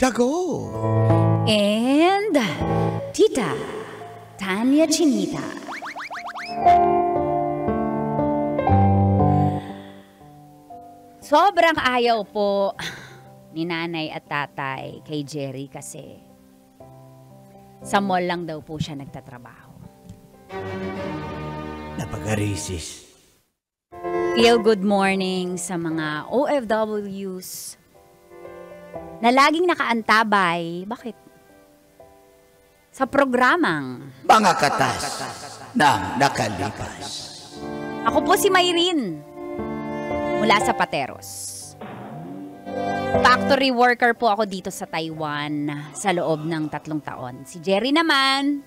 Dago. And Tita Tanya Chinita. Sobrang ayaw po ni nanay at tatay kay Jerry kasi sa mall lang daw po siya nagtatrabaho. Napaka-racist. Feel good morning sa mga OFWs na laging nakaantabay. Bakit? Sa programang Mga katas na nakalipas. Ako po si Mayrin mula sa Pateros. Factory worker po ako dito sa Taiwan sa loob ng 3 taon. Si Jerry naman,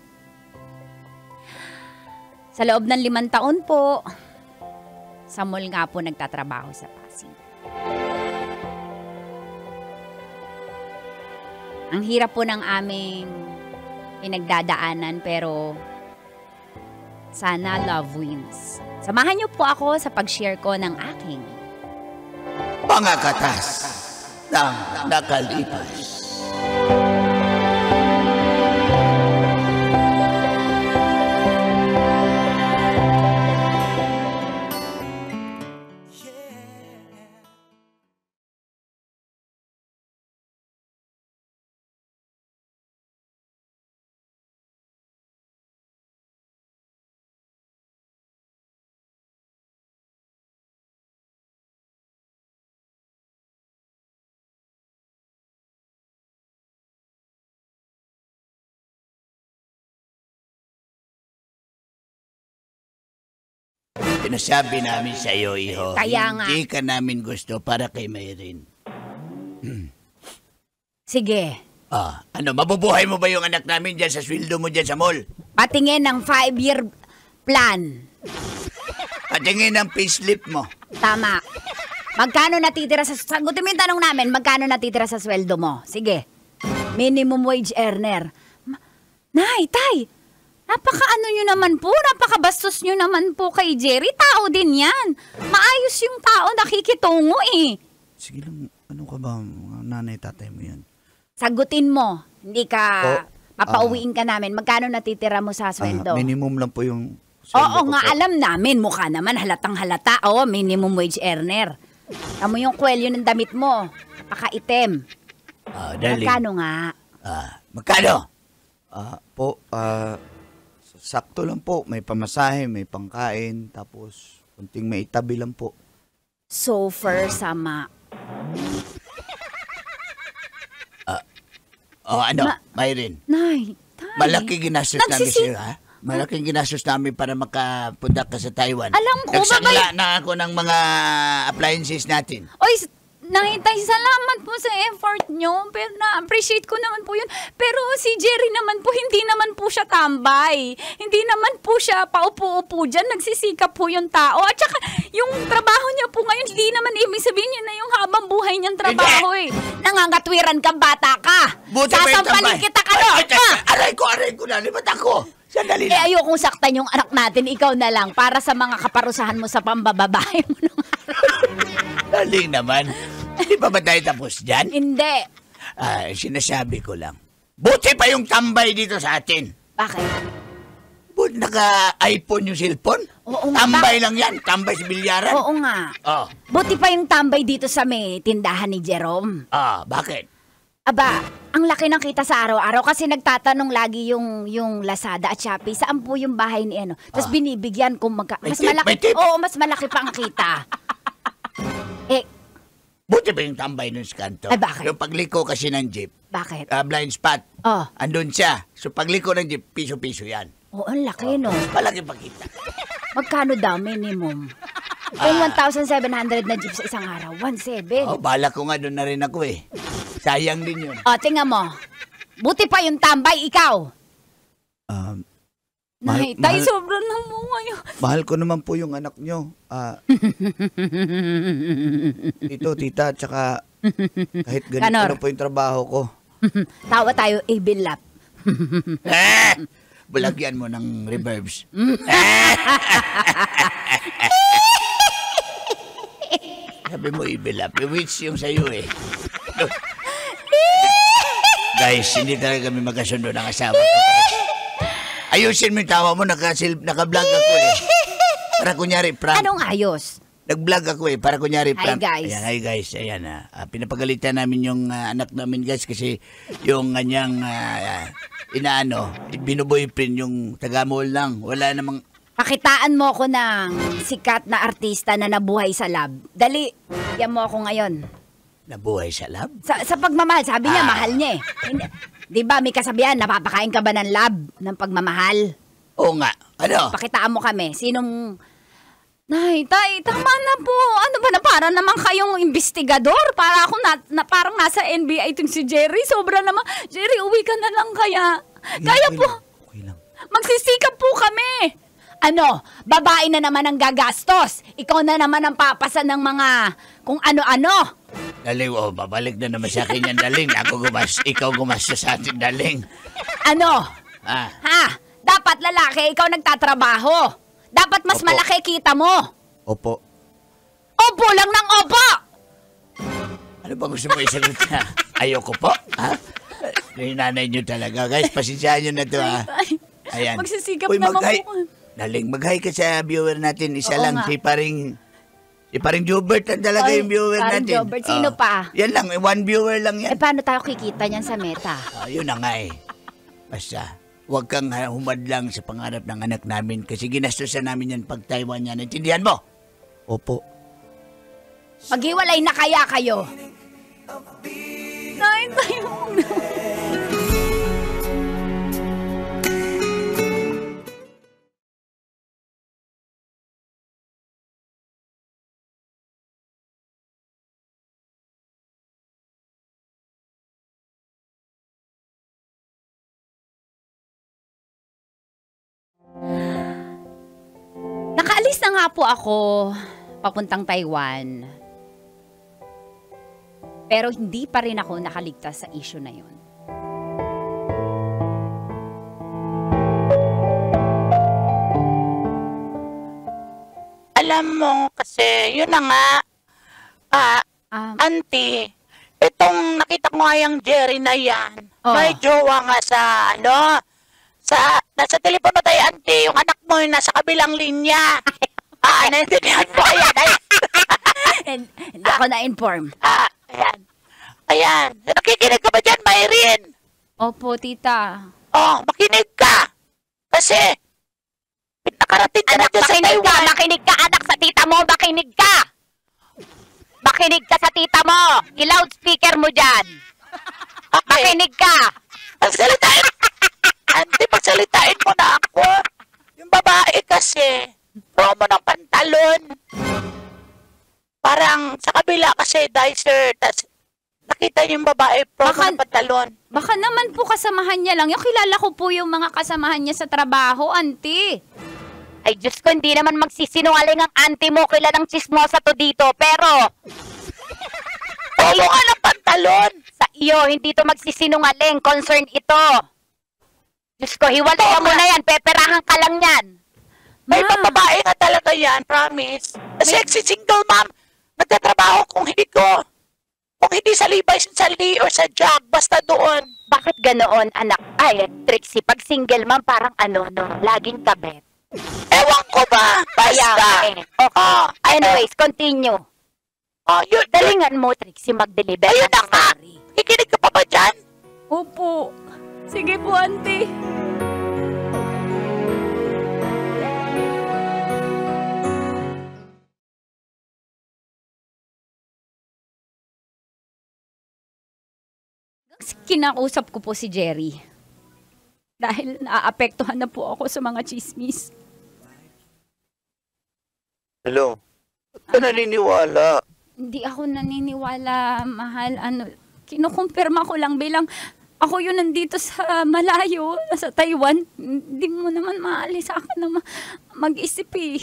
sa loob ng 5 taon po, sa mall nga po nagtatrabaho sa Pasig. Ang hirap po ng aming pinagdadaanan pero sana love wins. Samahan niyo po ako sa pag-share ko ng aking Mga katas na nakalipas. Pinasabi namin sa iyo, iho. Kaya nga. Hindi ka namin gusto para kay Mayrin. Sige. Ano, mabubuhay mo ba yung anak namin dyan sa sweldo mo dyan sa mall? Patingin ng 5-year plan. Patingin ng payslip mo. Tama. Magkano natitira sa... Sagutin mo yung tanong namin, magkano natitira sa sweldo mo? Sige. Minimum wage earner. Nay, tay! Napaka-ano nyo naman po, napaka-bastos nyo naman po kay Jerry. Tao din yan. Maayos yung tao, nakikitungo eh. Sige lang, ano ka ba, mga nanay, tatay mo yan? Sagutin mo. Hindi ka... papauwiin ka namin. Magkano natitira mo sa sweldo? Minimum lang po yung sweldo Oo ko nga, po. alam namin. Mukha naman, halatang halata. Oo, minimum wage earner. Tamo yung kwelyo ng damit mo. Napaka-itim. Darling. Magkano nga? Magkano? Sakto lang po. May pamasahe, may pangkain, tapos kunting may itabi lang po. Sofer sama. Mayrin? Nay, tay. Malaking ginastos namin sa'yo, ha? Malaking ginastos namin para makapunta ka sa Taiwan. Alam ko, nagsangla na ako ng mga appliances natin. Oy, Nay, tay, salamat po sa effort nyo. Pero na-appreciate ko naman po yun. Pero si Jerry naman po, hindi naman po siya tambay. Hindi naman po siya paupo-upo dyan. Nagsisikap po yung tao. At saka, yung trabaho niya po ngayon, hindi naman ibig sabihin yun na yung habang buhay niyang trabaho eh. Nangangatwiran kang bata ka. Sasampalin kita ka no. Aray ko na. Libat ako. Sandali lang. Ayokong saktan yung anak natin. Ikaw na lang. Para sa mga kaparusahan mo sa pambababae mo nung Daling naman. Hindi pa ba tayo tapos dyan? Hindi. Sinasabi ko lang. Buti pa yung tambay dito sa atin. Bakit? Naka-iPhone yung cellphone? Oo nga. Tambay lang yan. Tambay sa bilyaran. Oo nga. Oh. Buti pa yung tambay dito sa may tindahan ni Jerome. Bakit? Aba, ang laki ng kita sa araw-araw kasi nagtatanong lagi yung Lazada at Shopee, saan po yung bahay ni ano. Tapos binibigyan kung mas malaki. May tip? Oo, mas malaki pa ang kita. Buti ba yung tambay nun sa kanto? Ay, bakit? Yung pagliko kasi ng jeep. Bakit? Blind spot. Oh. Andun siya. So pagliko ng jeep, piso-piso yan. Oo, ang laki no. Palagi pa kita. Magkano daw minimum? Kung 1,700 na jeep sa isang araw, 1,700. Bala ko nga doon na rin ako eh. Sayang din yun. Tingnan mo. Buti pa yung tambay, ikaw. Nay, tayo sobrang na mo ngayon. Mahal ko naman po yung anak nyo. Tito, tita, tsaka kahit ganito na po yung trabaho ko. Tawa tayo, Ibilap. Bulagyan mo ng reverbs. Sabi mo, Ibilap. Which yung sa'yo eh. guys, hindi talaga kami magkasundo ng asawa ko. Ayusin mo yung tawa mo, naka-vlog ako eh. Para kunyari, prank. Anong ayos? Nag-vlog ako eh, para kunyari prank. guys. Ayan, hi guys, ayan pinapagalitan namin yung anak namin guys kasi yung kanyang binuboyfriend yung taga-mall lang. Wala namang... Pakitaan mo ako ng sikat na artista na nabuhay sa lab. Dali, yan mo ako ngayon. Nabuhay sa lab? Sa pagmamahal, sabi niya, mahal niya eh. Di ba may kasabihan, napapakain ka ba ng lab ng pagmamahal? Oo nga. Ano? Pakitaan mo kami. Sinong... Nay, tay, tama na po. Ano ba na para naman kayong investigador? Para ako parang nasa NBI itong si Jerry. Sobra naman. Jerry, uwi ka na lang kaya. Kaya po. Okay lang. Magsisikap po kami. Ano, babae na naman ang gagastos. Ikaw na naman ang papasa ng mga kung ano-ano. Daling, babalik na naman sa akin yan, daling. Ikaw gumastos sa atin, daling. Ano? Ha? Dapat lalaki, ikaw nagtatrabaho. Dapat mas Opo. malaki kita mo. Opo. Opo lang ng opo! Ano ba gusto mo isagot na? Ayoko po, ha? Yung nanay nyo talaga. Guys, pasensyahan nyo na to, ha? Ayan. Magsisikap naman po. Daling, mag-hi ka sa viewer natin. Isa Oo lang, nga. si paring Jobert ang talaga yung viewer paring natin. Jobert. Sino pa? Yan lang, one viewer lang yan. Paano tayo kikita niyan sa meta? Yun na nga eh. Basta, huwag kang humadlang sa pangarap ng anak namin kasi ginastosan namin yan pag Taiwan yan. Intindihan mo? Opo. Maghiwalay na kaya kayo. Nay, tayo. Nakaalis na nga po ako papuntang Taiwan. Pero hindi pa rin ako nakaligtas sa issue na yun. Alam mo, kasi yun na nga, auntie, itong nakita ko nga yung Jerry na yan, may jowa nga sa, nasa telepono tayo, auntie, yung anak mo yung nasa kabilang linya. Naintindihan mo, ayan. Hindi ako na-inform. Ayan. Ayan. Nakikinig ka ba dyan, Mayrin? Opo, tita. Makinig ka. Kasi, nakarating ka na dyan sa Taiwan. Makinig ka, anak, sa tita mo, makinig ka! Makinig ka sa tita mo! I-loudspeaker mo dyan! Okay. Makinig ka! Pagsalitain! Auntie, pagsalitain mo na ako. Yung babae kasi, promo ng pantalon. Parang sa kabila kasi, dicer, tas nakita yung babae, promo ng pantalon. Baka naman po kasamahan niya lang. Yung kilala ko po yung mga kasamahan niya sa trabaho, auntie. Ay, Diyos ko, hindi naman magsisinungaling ang auntie mo. Kilalang chismosa to dito. Pero, Promo nga ng pantalon. sa iyo, hindi to magsisinungaling. Concern ito. Diyos ko, hiwalayan mo na yan. Peperahan ka lang yan. May Ma. babae nga talaga yan, promise. Sexy single mom. Nagtatrabaho kung hindi sa Levi's, sa Lee, or sa Jack, basta doon. Bakit ganoon, anak? Ay, Trixie, pag single man, parang laging kabet. Ewan ko ba? Kaya, Basta. okay. Anyways, continue. Yun. Dalingan mo, Trixie, mag-deliver. Ayun na ng nga. story. Kikinig ka pa ba dyan? Opo. Sige po, auntie. Kinakausap ko po si Jerry. Dahil naaapektuhan na po ako sa mga chismis. Hello? Ba't ka naniniwala? Hindi ako naniniwala, mahal. Kinukumpirma ko lang bilang ako yun nandito sa malayo, sa Taiwan. Hindi mo naman maalis sa akin na mag-isip eh.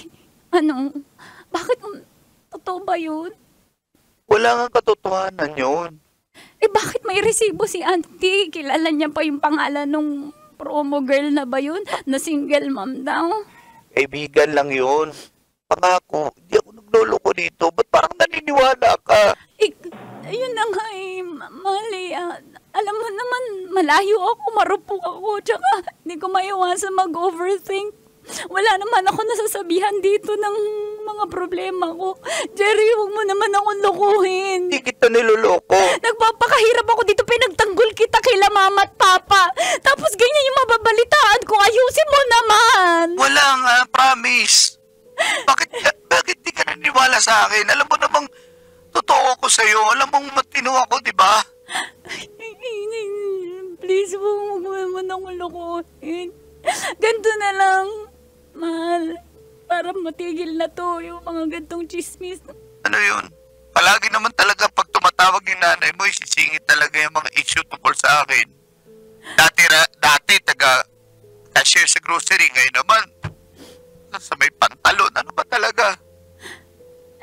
Bakit? Totoo ba yun? Wala nga katotohanan yun. Bakit may resibo si auntie? Kilala niya pa yung pangalan nung promo girl na ba yun? Na single mom daw? Kaibigan lang yun. Pangako, hindi ako nagloloko dito. Ba't parang naniniwala ka? Ayun na nga eh, mali. Alam mo naman, malayo ako, marupok ako, tsaka hindi ko maiwasan mag-overthink. Wala naman ako nasasabihan dito ng mga problema ko. Jerry, huwag mo naman akong lokohin. Hindi kita niloloko. Nagpapakahirap ako dito, pinagtanggol kita kila mama at papa. Tapos ganyan yung mababalitaan ko, ayusin mo naman. Wala nga, promise. Bakit di ka naniwala sa akin? Alam mo namang totoo ako sa'yo. Alam mong matino ako, di ba? Please, huwag mo naman akong lokohin. Ganito na lang, mahal. Para matigil na to, yung mga gantong chismis. Ano yun? Palagi naman talaga pag tumatawag yung nanay mo, isisingit talaga yung mga issue tungkol sa akin. Dati taga-cashier sa grocery, ngayon naman, sa may pantalon, ano ba talaga?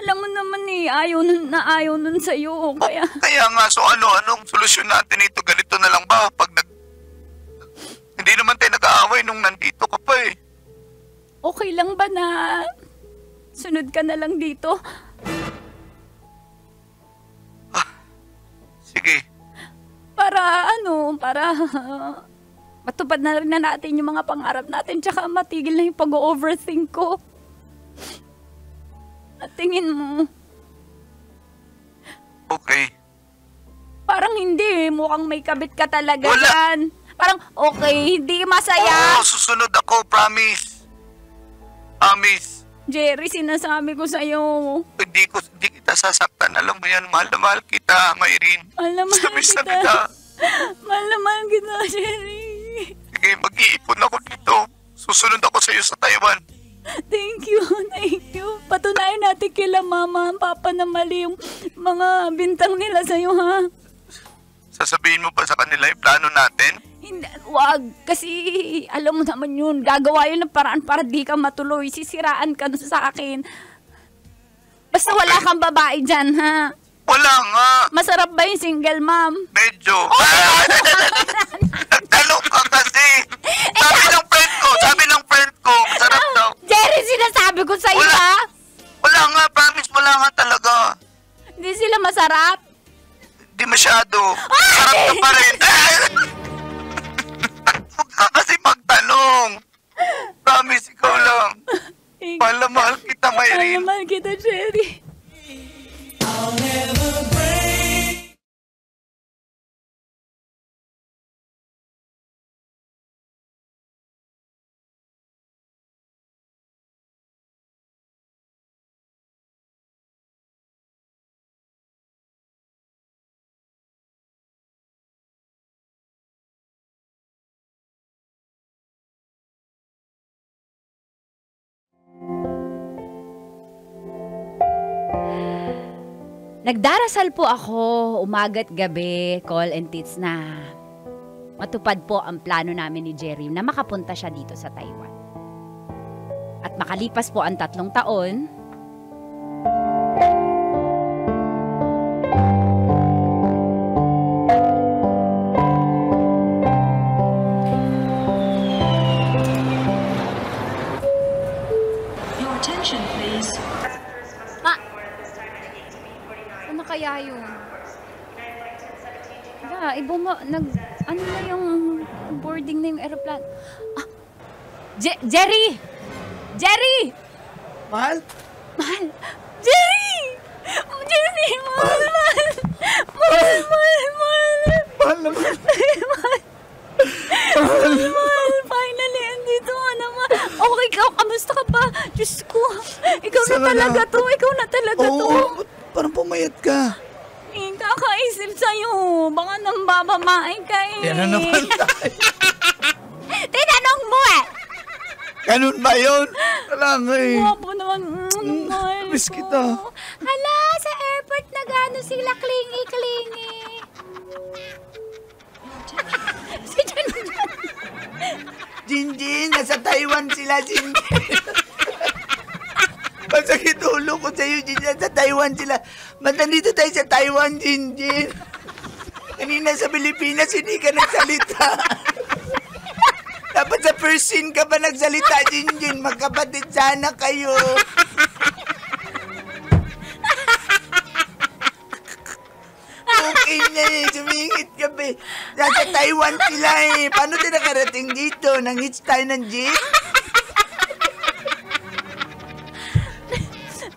Alam mo naman ayaw nun sa'yo. Kaya nga, so anong solusyon natin ito? Ganito na lang ba? Hindi naman tayo nag-aaway nung nandito ka pa eh. Okay lang ba na sunod ka na lang dito? Sige. Para matupad na rin na natin yung mga pangarap natin, tsaka matigil na yung pag-overthink ko. At tingin mo, okay. parang hindi, mukhang may kabit ka talaga Wala. yan. Parang okay, hindi masaya. Oo, susunod ako, promise. Promise. Jerry, sinasabi ko sa'yo. Hindi kita sasaktan. Alam mo yan, mahal na mahal kita, Mayrin. Mahal na mahal Miss na kita. Mahal na mahal kita, Jerry. Sige, mag-iipon ako dito. Susunod ako sa'yo sa Taiwan. Thank you. Patunayan natin kila mama at papa na mali yung mga bintang nila sa'yo, ha? Sasabihin mo ba sa kanila yung plano natin? Hindi, wag. Kasi alam mo naman yun. Gagawa yun ng paraan para di ka matuloy. Sisiraan ka sa akin. Basta wala kang babae dyan, ha? Wala nga. Masarap ba yung single mom? Medyo. Nagtanong ka kasi. Sabi ng friend ko, masarap daw. Jerry, sinasabi ko sa'yo, Wala. ha? Wala nga, promise, wala nga talaga. Hindi sila masarap? Hindi masyado. Masarap ka pa rin. Huwag ka kasi magtanong. Promise, ikaw lang. Mahal na mahal kita, Mayrin. Mahal kita, Jerry. Nagdarasal po ako umaga't gabi, call and teats na matupad po ang plano namin ni Jerry na makapunta siya dito sa Taiwan. At makalipas po ang 3 taon, Your attention, please. ano kaya yun? Iba mo, ano na yung boarding na yung aeroplano? Ah, Jerry! Jerry! Mahal? Mahal! Jerry! Jerry! Mahal! Mahal! Mahal! Mahal! Mahal naman. Mahal! Finally, andito ka naman. Okay ka, kamusta ka ba? Diyos ko, ikaw na Sana talaga na. to. Ikaw na talaga to. Oo, parang pumayat ka. Kakaisip sa'yo. Baka nang babamain ka eh. Yan na naman tayo. Tinanong mo eh. Ganun ba yun? Wala nga eh. Wapo naman. Mahal Miss ko. kita. Hala, sa airport na gano'n sila klingi-klingi. Si Jinjin. Jinjin, nasa Taiwan sila, Jinjin. Masakit ulo ko sa'yo, Jinjin. Sa Taiwan sila. Ba't nandito tayo sa Taiwan, Jinjin? Kanina sa Pilipinas, hindi ka nagsalita. Dapat sa first scene ka ba nagsalita, Jinjin? Magkapatid sana kayo. Okay niya. sila eh. Sumingit kami. Nasa Taiwan sila eh. Paano din nakarating dito? Nang-hitch tayo ng jeep?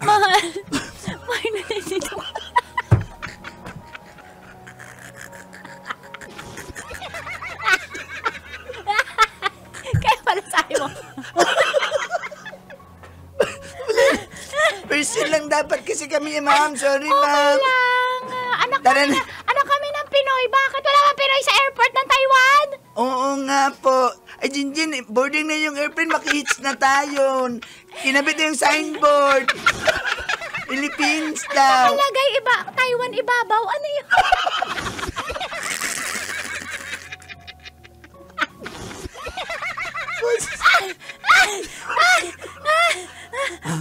Mahal. Mahal na dito. Kaya pala sabi mo. Person lang dapat kasi kami, ma'am. Sorry, ma'am. Lang. Anak kami ng Pinoy. Bakit wala kang Pinoy sa airport ng Taiwan? Oo nga po. Ay, Jinjin, boarding na yung airplane. Maki-hitch na tayo. Kinabit na yung signboard. Philippines daw. Nakalagay Taiwan ibabaw. Ano yun?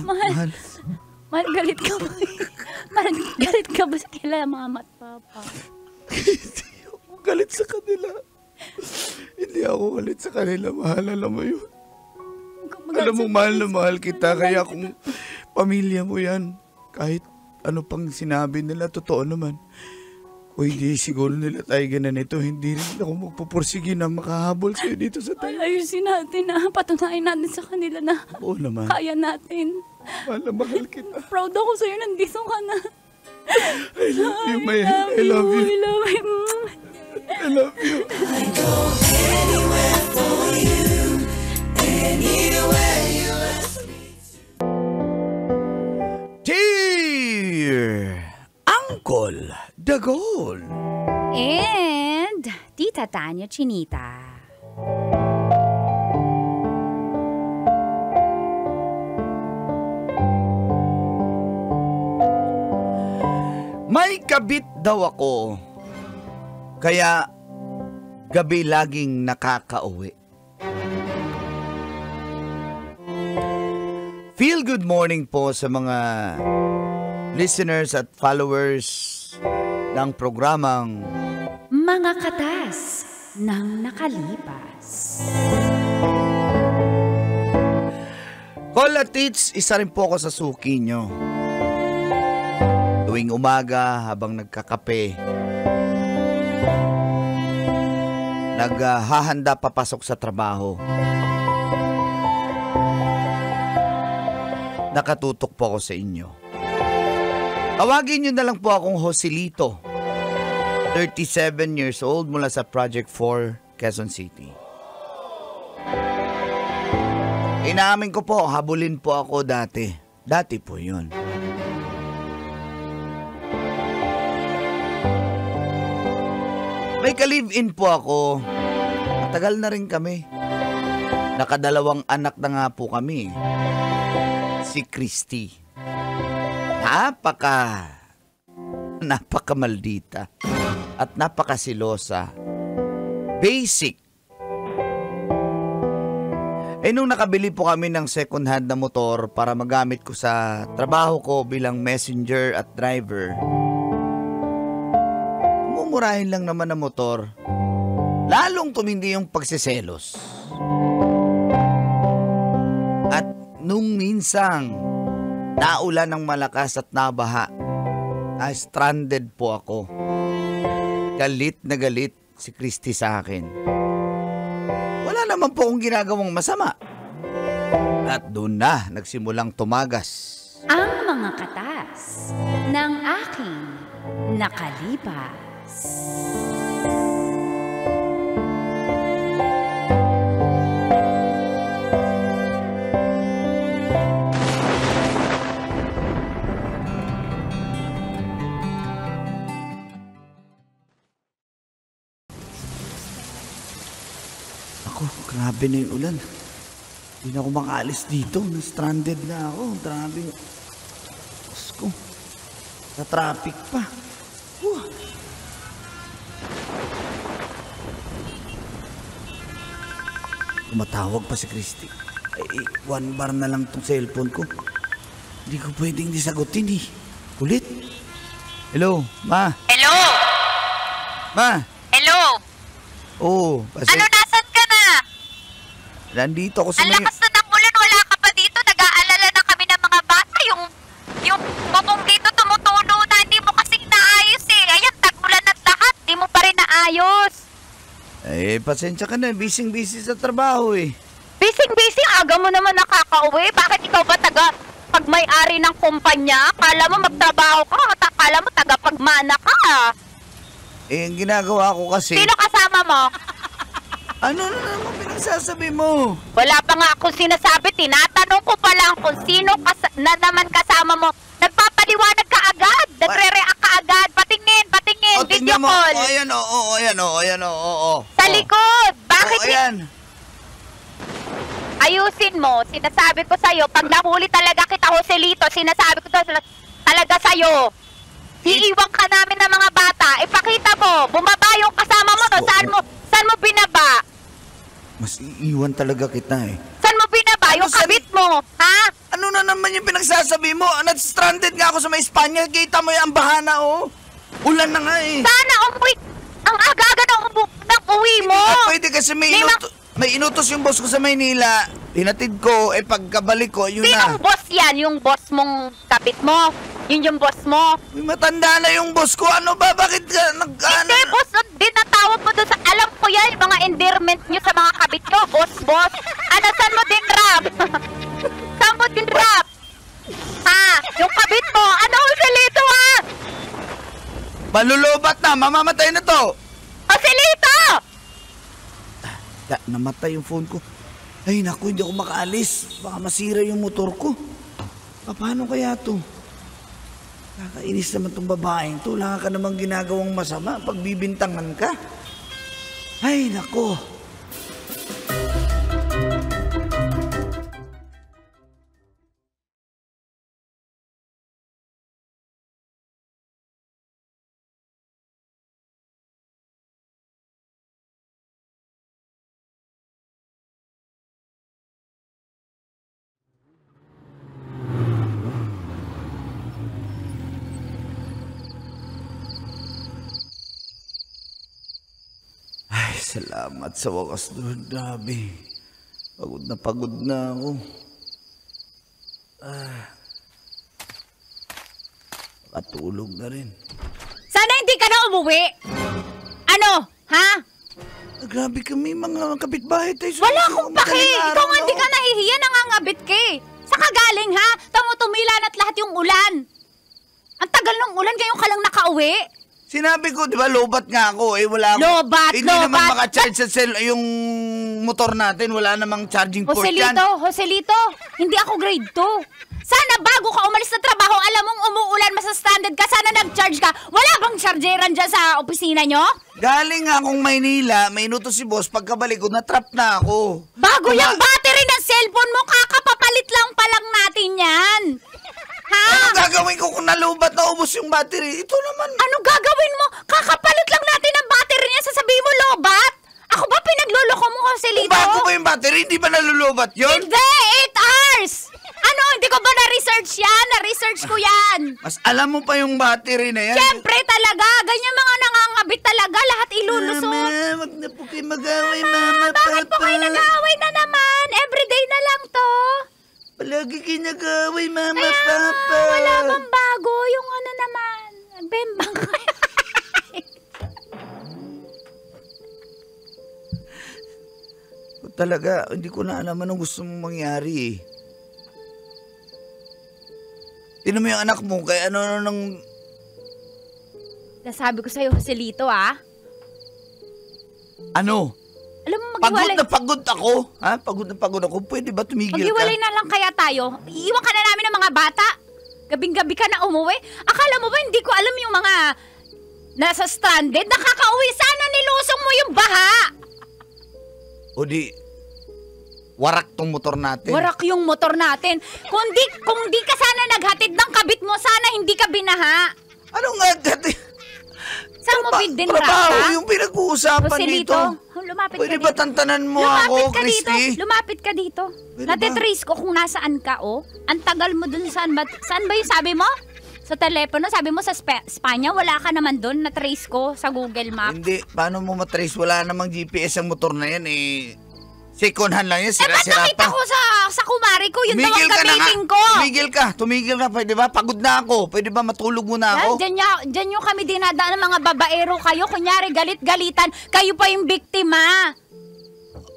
Mahal. Mahal, galit ka ba? Mahal, galit ka ba sa kila mama at papa? Hindi ako galit sa kanila. Hindi ako galit sa kanila. Mahal, alam mo yun. Alam mo, mahal na mahal kita. Kaya kung pamilya mo yan, kahit ano pang sinabi nila, totoo naman. O hindi siguro nila tayo ganito, hindi rin ako magpupursige na makahabol sa'yo dito sa tayo. Ayusin natin na patunayan natin sa kanila na Oo naman. kaya natin. Mahal na mahal kita. Proud ako sa'yo, nandito ka na. I love you, Maya. I love you. I love you. I love you. I go anywhere for you, anywhere you ask me to. Dear Uncle Dagol. And Tita Tanya Chinita. May kabit daw ako. Kaya gabi laging nakakauwi. Feel good morning po sa mga listeners at followers ng programang Mga Katas ng Nakalipas. Kola Tits, isa rin po ako sa suki nyo. Tuwing umaga habang nagkakape, naghahanda papasok sa trabaho. Nakatutok po ako sa inyo. Tawagin nyo na lang po akong Joselito, 37 years old mula sa Project 4, Quezon City. Inaamin ko po, habulin po ako dati. Dati po yun. May ka-live-in po ako. Matagal na rin kami. Nakadalawang anak na nga po kami. Si Christy. Napakamaldita. At napakasilosa. Basic. Nung nakabili po kami ng second hand na motor para magamit ko sa trabaho ko bilang messenger at driver, mumurahin lang naman ang motor. Lalong tumindi yung pagsiselos. At nung minsang naulan ng malakas at nabaha, stranded po ako. Galit na galit si Christy sa akin. Wala naman po akong ginagawang masama. At doon na nagsimulang tumagas Ang mga katas ng aking nakalipas. Ako, grabe na yung ulan. Hindi na ako makaalis dito. Na-stranded na ako. Grabe. Diyos ko. Sa traffic pa. Tumatawag pa si Christy. One bar na lang tong cellphone ko. Hindi ko pwedeng disagutin eh. Kulit. Hello, Ma. Hello? Ma. Hello? Oo. Ano, nasan ka na? Nandito ako sa Ang lakas na ng ulan, wala ka pa dito. Nag-aalala na kami ng mga bata. Yung bubong dito tumutulo na, hindi mo kasing naayos eh. Ayan, tag-ulan at lahat. pasensya ka na. Busy sa trabaho eh. Busy, aga mo naman nakakauwi. Bakit ikaw ba pag may-ari ng kumpanya? Akala mo magtrabaho ka, akala mo tagapagmana ka. Eh, ang ginagawa ko kasi... Sino kasama mo? Ano na naman pinagsasabi mo? Wala pa nga akong sinasabi. Tinatanong ko pa lang kung sino na naman kasama mo. Nagpapaliwanag ka agad. Nagre-react ka agad. Patingin. O, Video tingnan mo. call. Ayan o. Sa likod. Bakit? Ayan. Ayusin mo. Sinasabi ko sa'yo. Pag nahuli talaga kita, Joselito, sinasabi ko talaga sa'yo. Iiwan ka namin ng mga bata. Ipakita mo. Bumaba yung kasama mo. No? Saan mo binaba? Mas iiwan talaga kita eh. Saan mo binaba? Yung kabit mo. Ha? Ano na naman yung pinagsasabi mo? Stranded nga ako sa may Espanya. Kita mo yung bahana oh. Ulan na nga eh. Sana umuwi. Ang aga-aga ng uwi mo. Pwede kasi may inutos yung boss ko sa Maynila. Hinatid ko, pagkabalik ko, yun Sinong na. boss yan? Yung boss mong kapit mo? Yun yung boss mo? May matanda na yung boss ko. Ano ba? Bakit ka Hindi, boss. Dinatawag mo doon sa... Alam ko yan, yung mga endearment nyo sa mga kabit nyo. Boss. Ano, saan mo din rap? Saan mo din rap? Ha? Yung kabit mo? Ano, Joselito ha? Malulubat na. Mamamatay na to. Joselito! Namatay yung phone ko. Ay naku, hindi ako makaalis. Baka masira yung motor ko. Paano kaya to? Nakakainis naman tong babaeng to. Wala ka namang ginagawang masama. Pagbibintangan ka. Ay naku. Salamat sa wakas doon, Dabi. Pagod na ako. Makatulog na rin. Sana hindi ka na umuwi. Ano? Ha? Grabe kami, mga kapitbahay tayo. Wala akong paki. Ikaw nga hindi ka nahihiya, nangangabit ka eh. Saan ka galing ha? Tumutumilan at lahat yung ulan. Ang tagal ng ulan, ngayon ka lang nakauwi. Sinabi ko, di ba, lobat nga ako. Wala akong... Lobat. Hindi naman makacharge sa yung motor natin. Wala namang charging port yan. Joselito, hindi ako grade 2. Sana bago ka umalis na trabaho, alam mong umuulan, stranded ka, sana nag-charge ka. Wala bang chargeran dyan sa opisina nyo? Galing nga akong Maynila, may inutos si boss, pagkabalik ko, na-trap na ako. Bago yung battery ng cellphone mo, kakapapalit lang palang natin yan. Ha? Ano gagawin ko kung nalubat na ubos yung battery? Ito naman. Ano gagawin mo? Kakapalit lang natin ang battery niya, sasabihin mo lobat? Ako ba pinagluloko mo, Joselito? Bago ba yung battery? Hindi ba nalulubat yun? Hindi! 8 hours! Ano? Hindi ko ba na-research yan? Na-research ko yan. Mas alam mo pa yung battery na yan. Siyempre talaga. Ganyan mga nangangabit talaga. Lahat ilulusot. Mama, wag na po kayo mag-away, Mama, Bakit po Papa. kayo nag-aaway na naman? Everyday na lang to. Palagi kayo nag-away, Mama, Kaya nga, Papa. wala bang bago? Yung ano naman. Nagbembang kayo. Talaga, hindi ko na alam anong gusto mong mangyari eh. Tinan mo yung anak mo, kaya ano nang... Nasabi ko sa'yo, Joselito, ah. Ano? Alam mo, Pagod maghiwalay. na pagod ako. Ha? Pagod na pagod ako. Pwede ba tumigil Maghiwalay ka? na lang kaya tayo. Iiwan ka na namin ng mga bata. Gabing-gabi ka na umuwi. Akala mo ba hindi ko alam yung mga nasa stranded? Nakakauwi. Sana nilusong mo yung baha. O di, warak tong motor natin. Warak yung motor natin. Kung di ka sana naghatid ng kabit mo, sana hindi ka binaha. Ano nga dati? Saan mo din Trabaho rata? yung pinag-uusapan Joselito, dito. lumapit Pwede ka ba dito. tantanan mo Lumapit ako, ka Christy? dito. Lumapit ka dito. Pwede Natitrace ko kung nasaan ka, oh. Ang tagal mo dun saan ba yung sabi mo? Sa telepono, sabi mo sa Espanya, wala ka naman dun. Na-trace ko sa Google Maps. Hindi, paano mo matrace? Wala namang GPS ang motor na yan eh. Second hand lang yan, Ba't sira-sira nakita pa. ko sa kumari ko, yun daw ang Tumigil ka na nga. gamitin ko. Tumigil tumigil ka, pwede ba? Pagod na ako, pwede ba matulog muna ako? Dyan yung kami dinadaan ng mga babaero kayo. Kunyari, galit-galitan. Kayo pa yung biktima.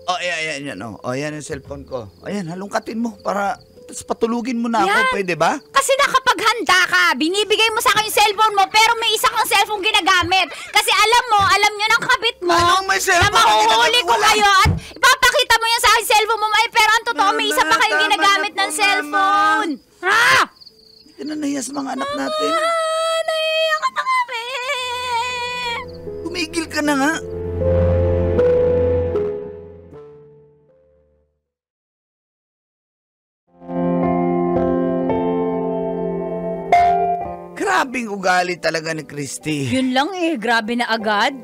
Ayan. Ayan yung cellphone ko. Ayan, halongkatin mo para tapos patulugin mo na Yan. ako, pwede ba? Kasi nakapaghanda ka, binibigay mo sa akin yung cellphone mo, pero may isa kang cellphone ginagamit. Kasi alam nyo ng kabit mo, Anong may cellphone na mahuhuli na ko wala? kayo at ipapakita mo yan sa akin cellphone mo, pero ang totoo, may isa pa kayong Tama ginagamit na ng po, cellphone. Ha? Hindi ka na nahiya sa mga anak natin. Naiiyak ka na kami. Tumigil ka na nga. Grabing ugali talaga ni Christy. Yun lang grabe na agad.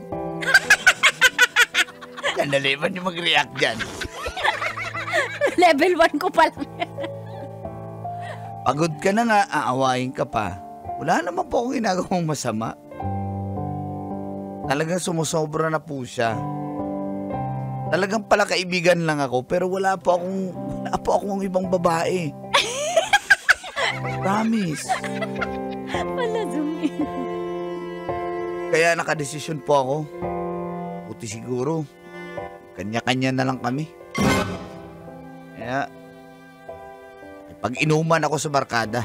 Sandali, ba't yung mag-react dyan? Level 1 ko pa lang. Pagod ka na nga, aawain ka pa. Wala naman po akong ginagawang masama. Talagang sumusobra na po siya. Talagang pala kaibigan lang ako, pero wala po akong ibang babae. Promise. Wala zoom in. Kaya nakadesisyon po ako. Buti siguro. Kanya-kanya na lang kami. Kaya, pag-inuman ako sa barkada.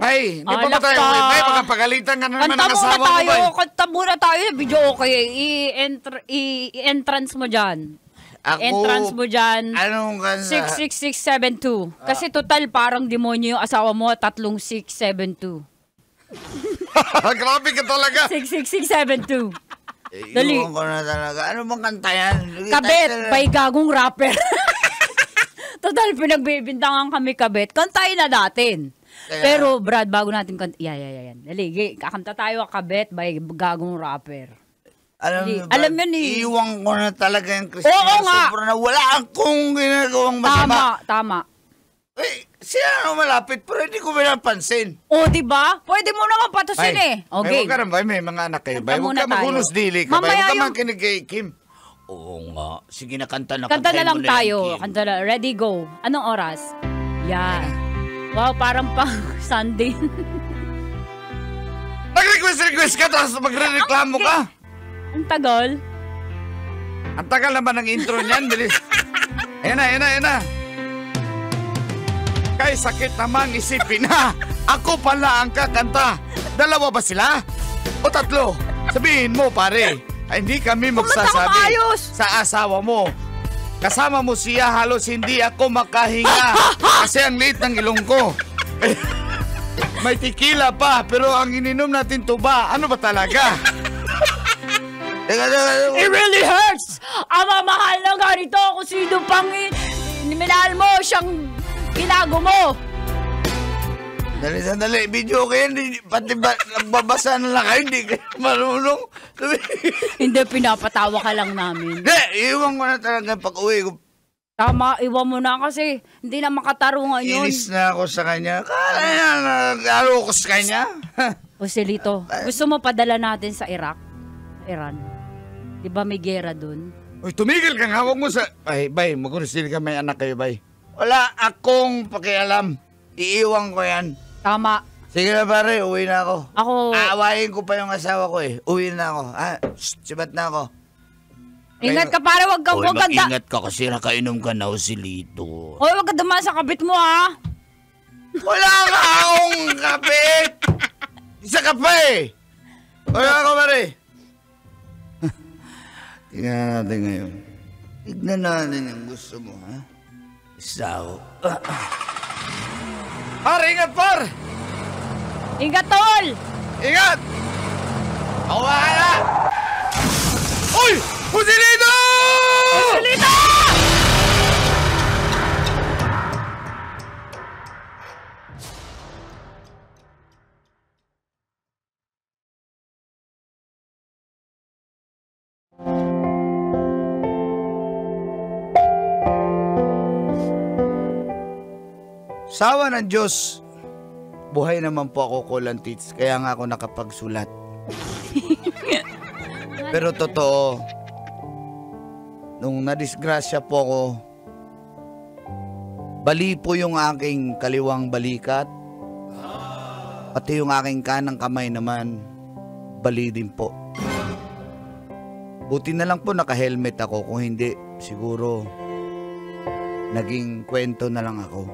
Bay, hindi pa ba tayo uwi? Bay, magpagalitan ka na naman ng asawa mo, Bay. Kanta muna tayo. Video okay. I-entrance mo dyan. Entrance mo dyan. Anong kanta? 66672. Kasi total parang demonyo yung asawa mo. 3672. Grabe ka talaga. 66672. Dali. Iwan ko na talaga. Ano bang kanta yan? Kabit, by gagong rapper. Total, pinagbibintangan kami kabit. Kantayin na natin. Pero Brad, bago natin kanta, yan. Dali, kakanta tayo kabit by gagong rapper. Alam yun eh. Iwan ko na talaga yung Christina. Oo nga. Sobrang na wala akong ginagawang masama. Tama. Eh, siya na malapit pero hindi ko pinapansin. O, diba? Pwede mo naman patusin eh. Okay. Huwag ka na ba? May mga anak kayo ba? Kanta Huwag muna ka magunos tayo. dili ka ba? Mamaya Huwag ka yung- makinig kay Kim. Oo nga. Sige na, kanta na. Kanta na kantahin lang mo yan, tayo. Kim. Kanta na. Ready, go. Anong oras? Yan. Wow, parang pang Sunday. Nag-request ka tapos magre-reklamo ka. Ang tagal. Ang tagal naman ng intro niyan. Bilis. Ayan na. Kay sakit namang isipin na ako pala ang kakanta. Dalawa ba sila? O tatlo? Sabihin mo, pare. Ay, hindi kami magsasabi maayos. sa asawa mo. Kasama mo siya, halos hindi ako makahinga kasi ang liit ng ilong ko. May tequila pa, pero ang ininom natin tuba, ano ba talaga? It really hurts! Ang mamahal na ganito kung sino pang minahal mo, siyang ginago mo. Sandali. Video kayo, pati ba, nagbabasa na lang kayo, hindi kayo marunong. Hindi, pinapatawa ka lang namin. Hindi, iwan ko na talaga pag uwi ko. Tama, iwan mo na kasi hindi na makatarungan yun. Inis na ako sa kanya. Kala niya, nag-alo ko sa kanya. Joselito, gusto mo padala natin sa Iraq? Iran? Di ba may gera dun? Uy, tumigil ka nga, huwag mo sa... Ay, bay, magkunasil ka, may anak kayo, bay. Wala akong pakialam. Iiwan ko yan. Tama. Sige na pare, uwi na ako. Ako... Aawayin ko pa yung asawa ko eh. Uwi na ako. Sibat na ako. Ingat ka pare, wag kang ganda. Mag-ingat ka kasi nakainom ka na, Joselito. Hoy, wag ka dumaan sa kabit mo ha. Wala ka akong kapit! Isa ka pa eh! Wala ka pare! Tingnan natin ngayon. Tignan natin yung gusto mo, ha? Isa ako. Par, ingat par! Ingat tol! Ingat! Ako bahala! Uy! Joselito! Joselito! Sawa ng Diyos, buhay naman po ako, Kulantits, kaya nga ako nakapagsulat. Pero totoo, nung nadisgrasya po ako, bali po yung aking kaliwang balikat, pati yung aking kanang kamay naman, bali din po. Buti na lang po naka-helmet ako, kung hindi, siguro naging kwento na lang ako.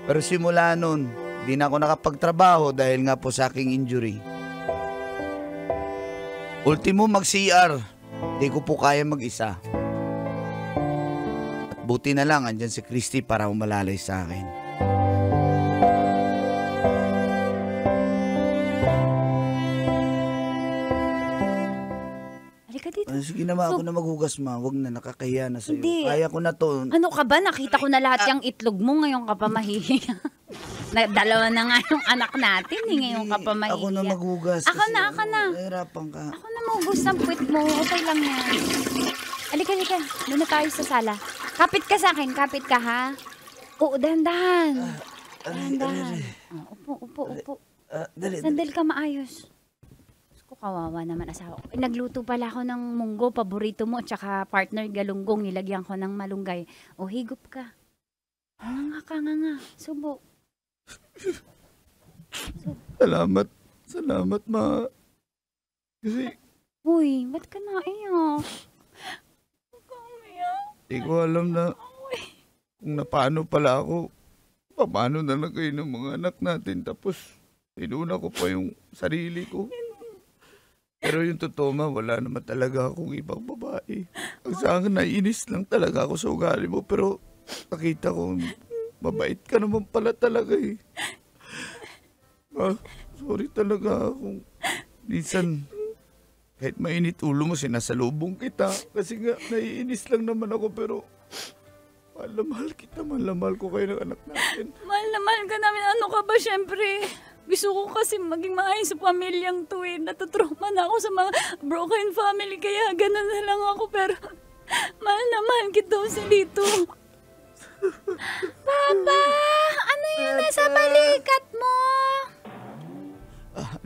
Pero simula nun, di na ako nakapagtrabaho dahil nga po sa aking injury. Ultimo mag-CR, di ko po kaya mag-isa. At buti na lang, andyan si Christy para umalalay sa akin. Halika dito. Sige na, ako na maghugas, ma. Huwag na, nakakahiya na sa'yo. Hindi. Kaya ko na to. Ano ka ba? Nakita ko na lahat yung itlog mo. Ngayon ka pa mahihiya. Dalawa na nga yung anak natin. Ngayon ka pa mahihiya. Ako na maghugas. Ako na. Nahirapan ka. Ako na maghugas ng puwit mo. Okay lang yan. Halika. Doon na tayo sa sala. Kapit ka sa akin. Kapit ka, ha? Oo, dahan-dahan. Dahan-dahan. Upo. Dali. Sandal ka maayos. Ko kawawa naman asawa ko. Nagluto pala ako ng munggo, paborito mo, tsaka partner galunggong, nilagyan ko ng malunggay. O, higop ka. Nga. Subo. Salamat, ma. Kasi, Uy, ba't ka naiyak? di ko alam na kung paano pala ako. Paano na lang kayo ng mga anak natin. Tapos, inuna ko pa yung sarili ko. Pero yung totoo, ma, wala naman talaga akong ibang babae. Ang sa akin, naiinis lang talaga ako sa ugali mo. Pero nakita ko, mabait ka naman pala talaga eh. Sorry talaga kung minsan, kahit mainit ulo mo, sinasalubong kita. Kasi nga, naiinis lang naman ako. Pero mahal na mahal ko kayo ng anak natin. Mahal na mahal ka namin. Ano ka ba, syempre? Gusto ko kasi maging maayos sa pamilyang to eh. Natutrauma na ako sa mga broken family. Kaya ganun na lang ako. Pero mahal na mahal kita si Lito. Papa! Ano yun nasa balikat mo?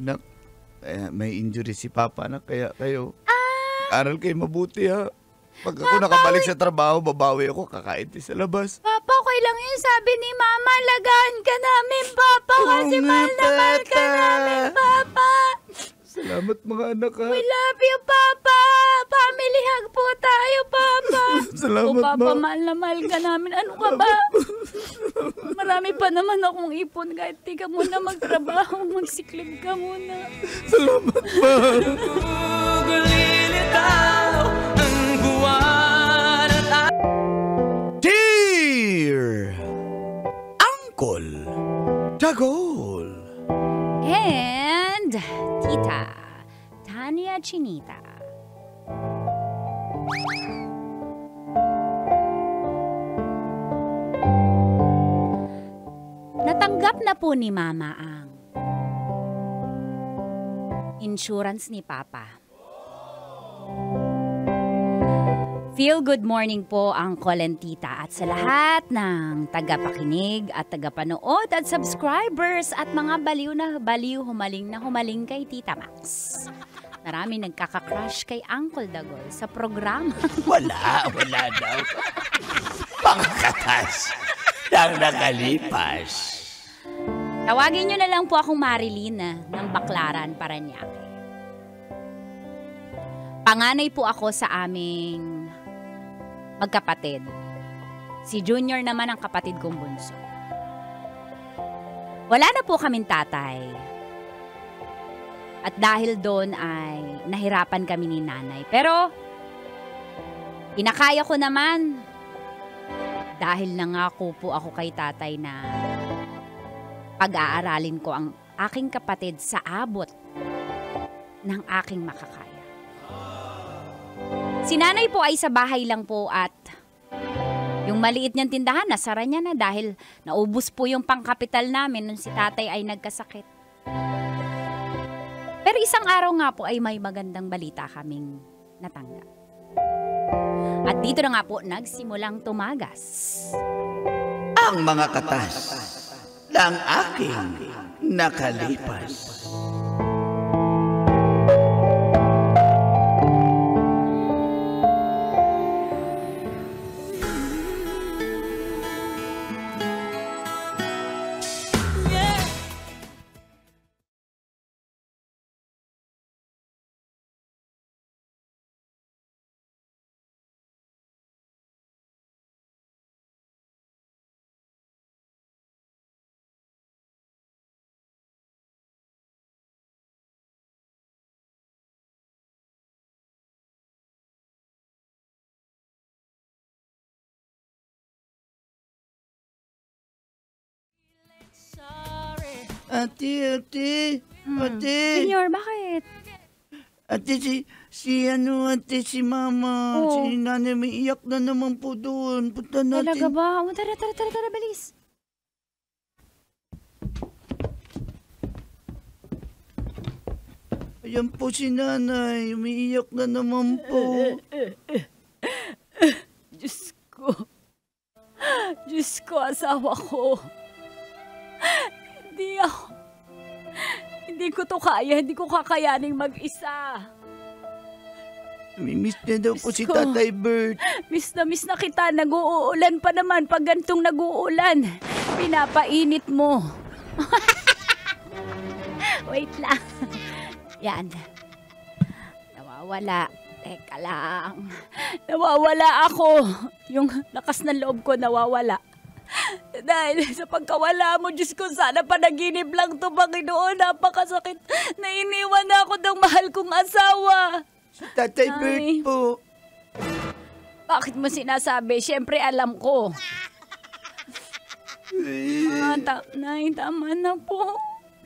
Anak, may injury si Papa, anak. Kaya kayo, aral kayo mabuti, ha. Pag ako nakabalik sa trabaho, babawi ako, kakain sa labas. Papa, okay lang yun. Sabi ni Mama, alagaan ka namin, Papa. Kasi mahal na mahal ka namin, Papa. Salamat mga anak, ha. We love you, Papa. Family hug po tayo, Papa. Salamat, Papa, ma. mahal na mahal ka namin. Ano ka ba? Marami pa naman akong ipon. Kahit di ka muna magtrabaho, magsiklib ka muna. Salamat, ma. Dear Uncle Dagol And Tita Tania Chinita. Natanggap na po ni Mama ang insurance ni Papa. Feel good morning po Uncle and Tita at sa lahat ng tagapakinig at tagapanood at subscribers at mga baliw na baliw humaling kay Tita Max. Marami nagkaka-crush kay Uncle Dagol sa programa. Wala daw. Mga katas lang nakalipas. Tawagin nyo na lang po akong Marilyn ng Baclaran, Parañaque. Panganay po ako sa aming magkapatid. Si Junior naman ang kapatid kong bunso. Wala na po kaming tatay. At dahil doon ay nahirapan kami ni nanay. Pero, pinakaya ko naman. Dahil nangako po ako kay tatay na pag-aaralin ko ang aking kapatid sa abot ng aking makakaya. Si nanay po ay sa bahay lang po at yung maliit niyang tindahan, nasara niya na dahil naubos po yung pangkapital namin nung si tatay ay nagkasakit. Pero isang araw nga po ay may magandang balita kaming natanggap. At dito na nga po nagsimulang tumagas Ang mga katas ng aking nakalipas. Ate. Junior, bakit? Ate, si Mama, Oo. si Nanay, may iyak na naman po doon. Punta Talaga natin. ba? Oh, tara, bilis. Ayan po si Nanay, umiiyak na naman po. Diyos ko, asawa ko. Hindi ko to kaya, hindi ko kakayaning mag-isa. Miss na daw po si Diyos ko. Tatay Bert. Miss na kita, nag-uulan pa naman. Pag gantong nag-uulan, pinapainit mo. Wait lang. Yan. Nawawala. Teka lang. Nawawala ako. Yung lakas ng loob ko nawawala. Dahil sa pagkawala mo, Diyos ko, sana panaginip lang to, Panginoon. Napakasakit na iniwan na ako ng mahal kong asawa. Si Tatay Ay. Bert po. Bakit mo sinasabi? Siyempre alam ko. Nay, tama na po.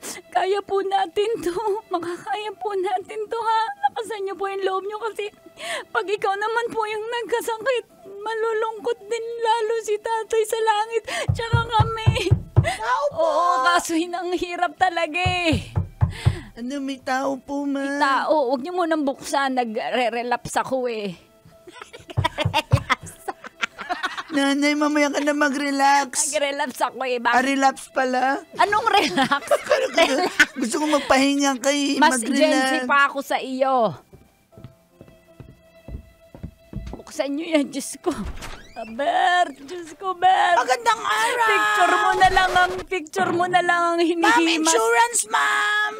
Kaya po natin to. Makakaya po natin to, ha? Lakasan niyo po yung loob niyo kasi pag ikaw naman po yung nagkasakit, malulungkot din lalo si tatay sa langit. Tsaka kami. Oo, kaso ang hirap talaga eh. Ano, may tao po, Ma? Tao, huwag niyo munang buksan. Nagre-relapse ako eh. Nanay, mamaya ka na mag-relax. Nag-relapse ako eh. Bakit? Relapse pala? Anong relax? Gusto ko magpahinga kay Mas mag-relax. Gen Z pa ako sa iyo. Buksan niyo yan, Diyos ko. Bert, Diyos ko, Bert. Magandang araw! Picture mo na lang ang hinihimas. Ma'am, insurance, ma'am!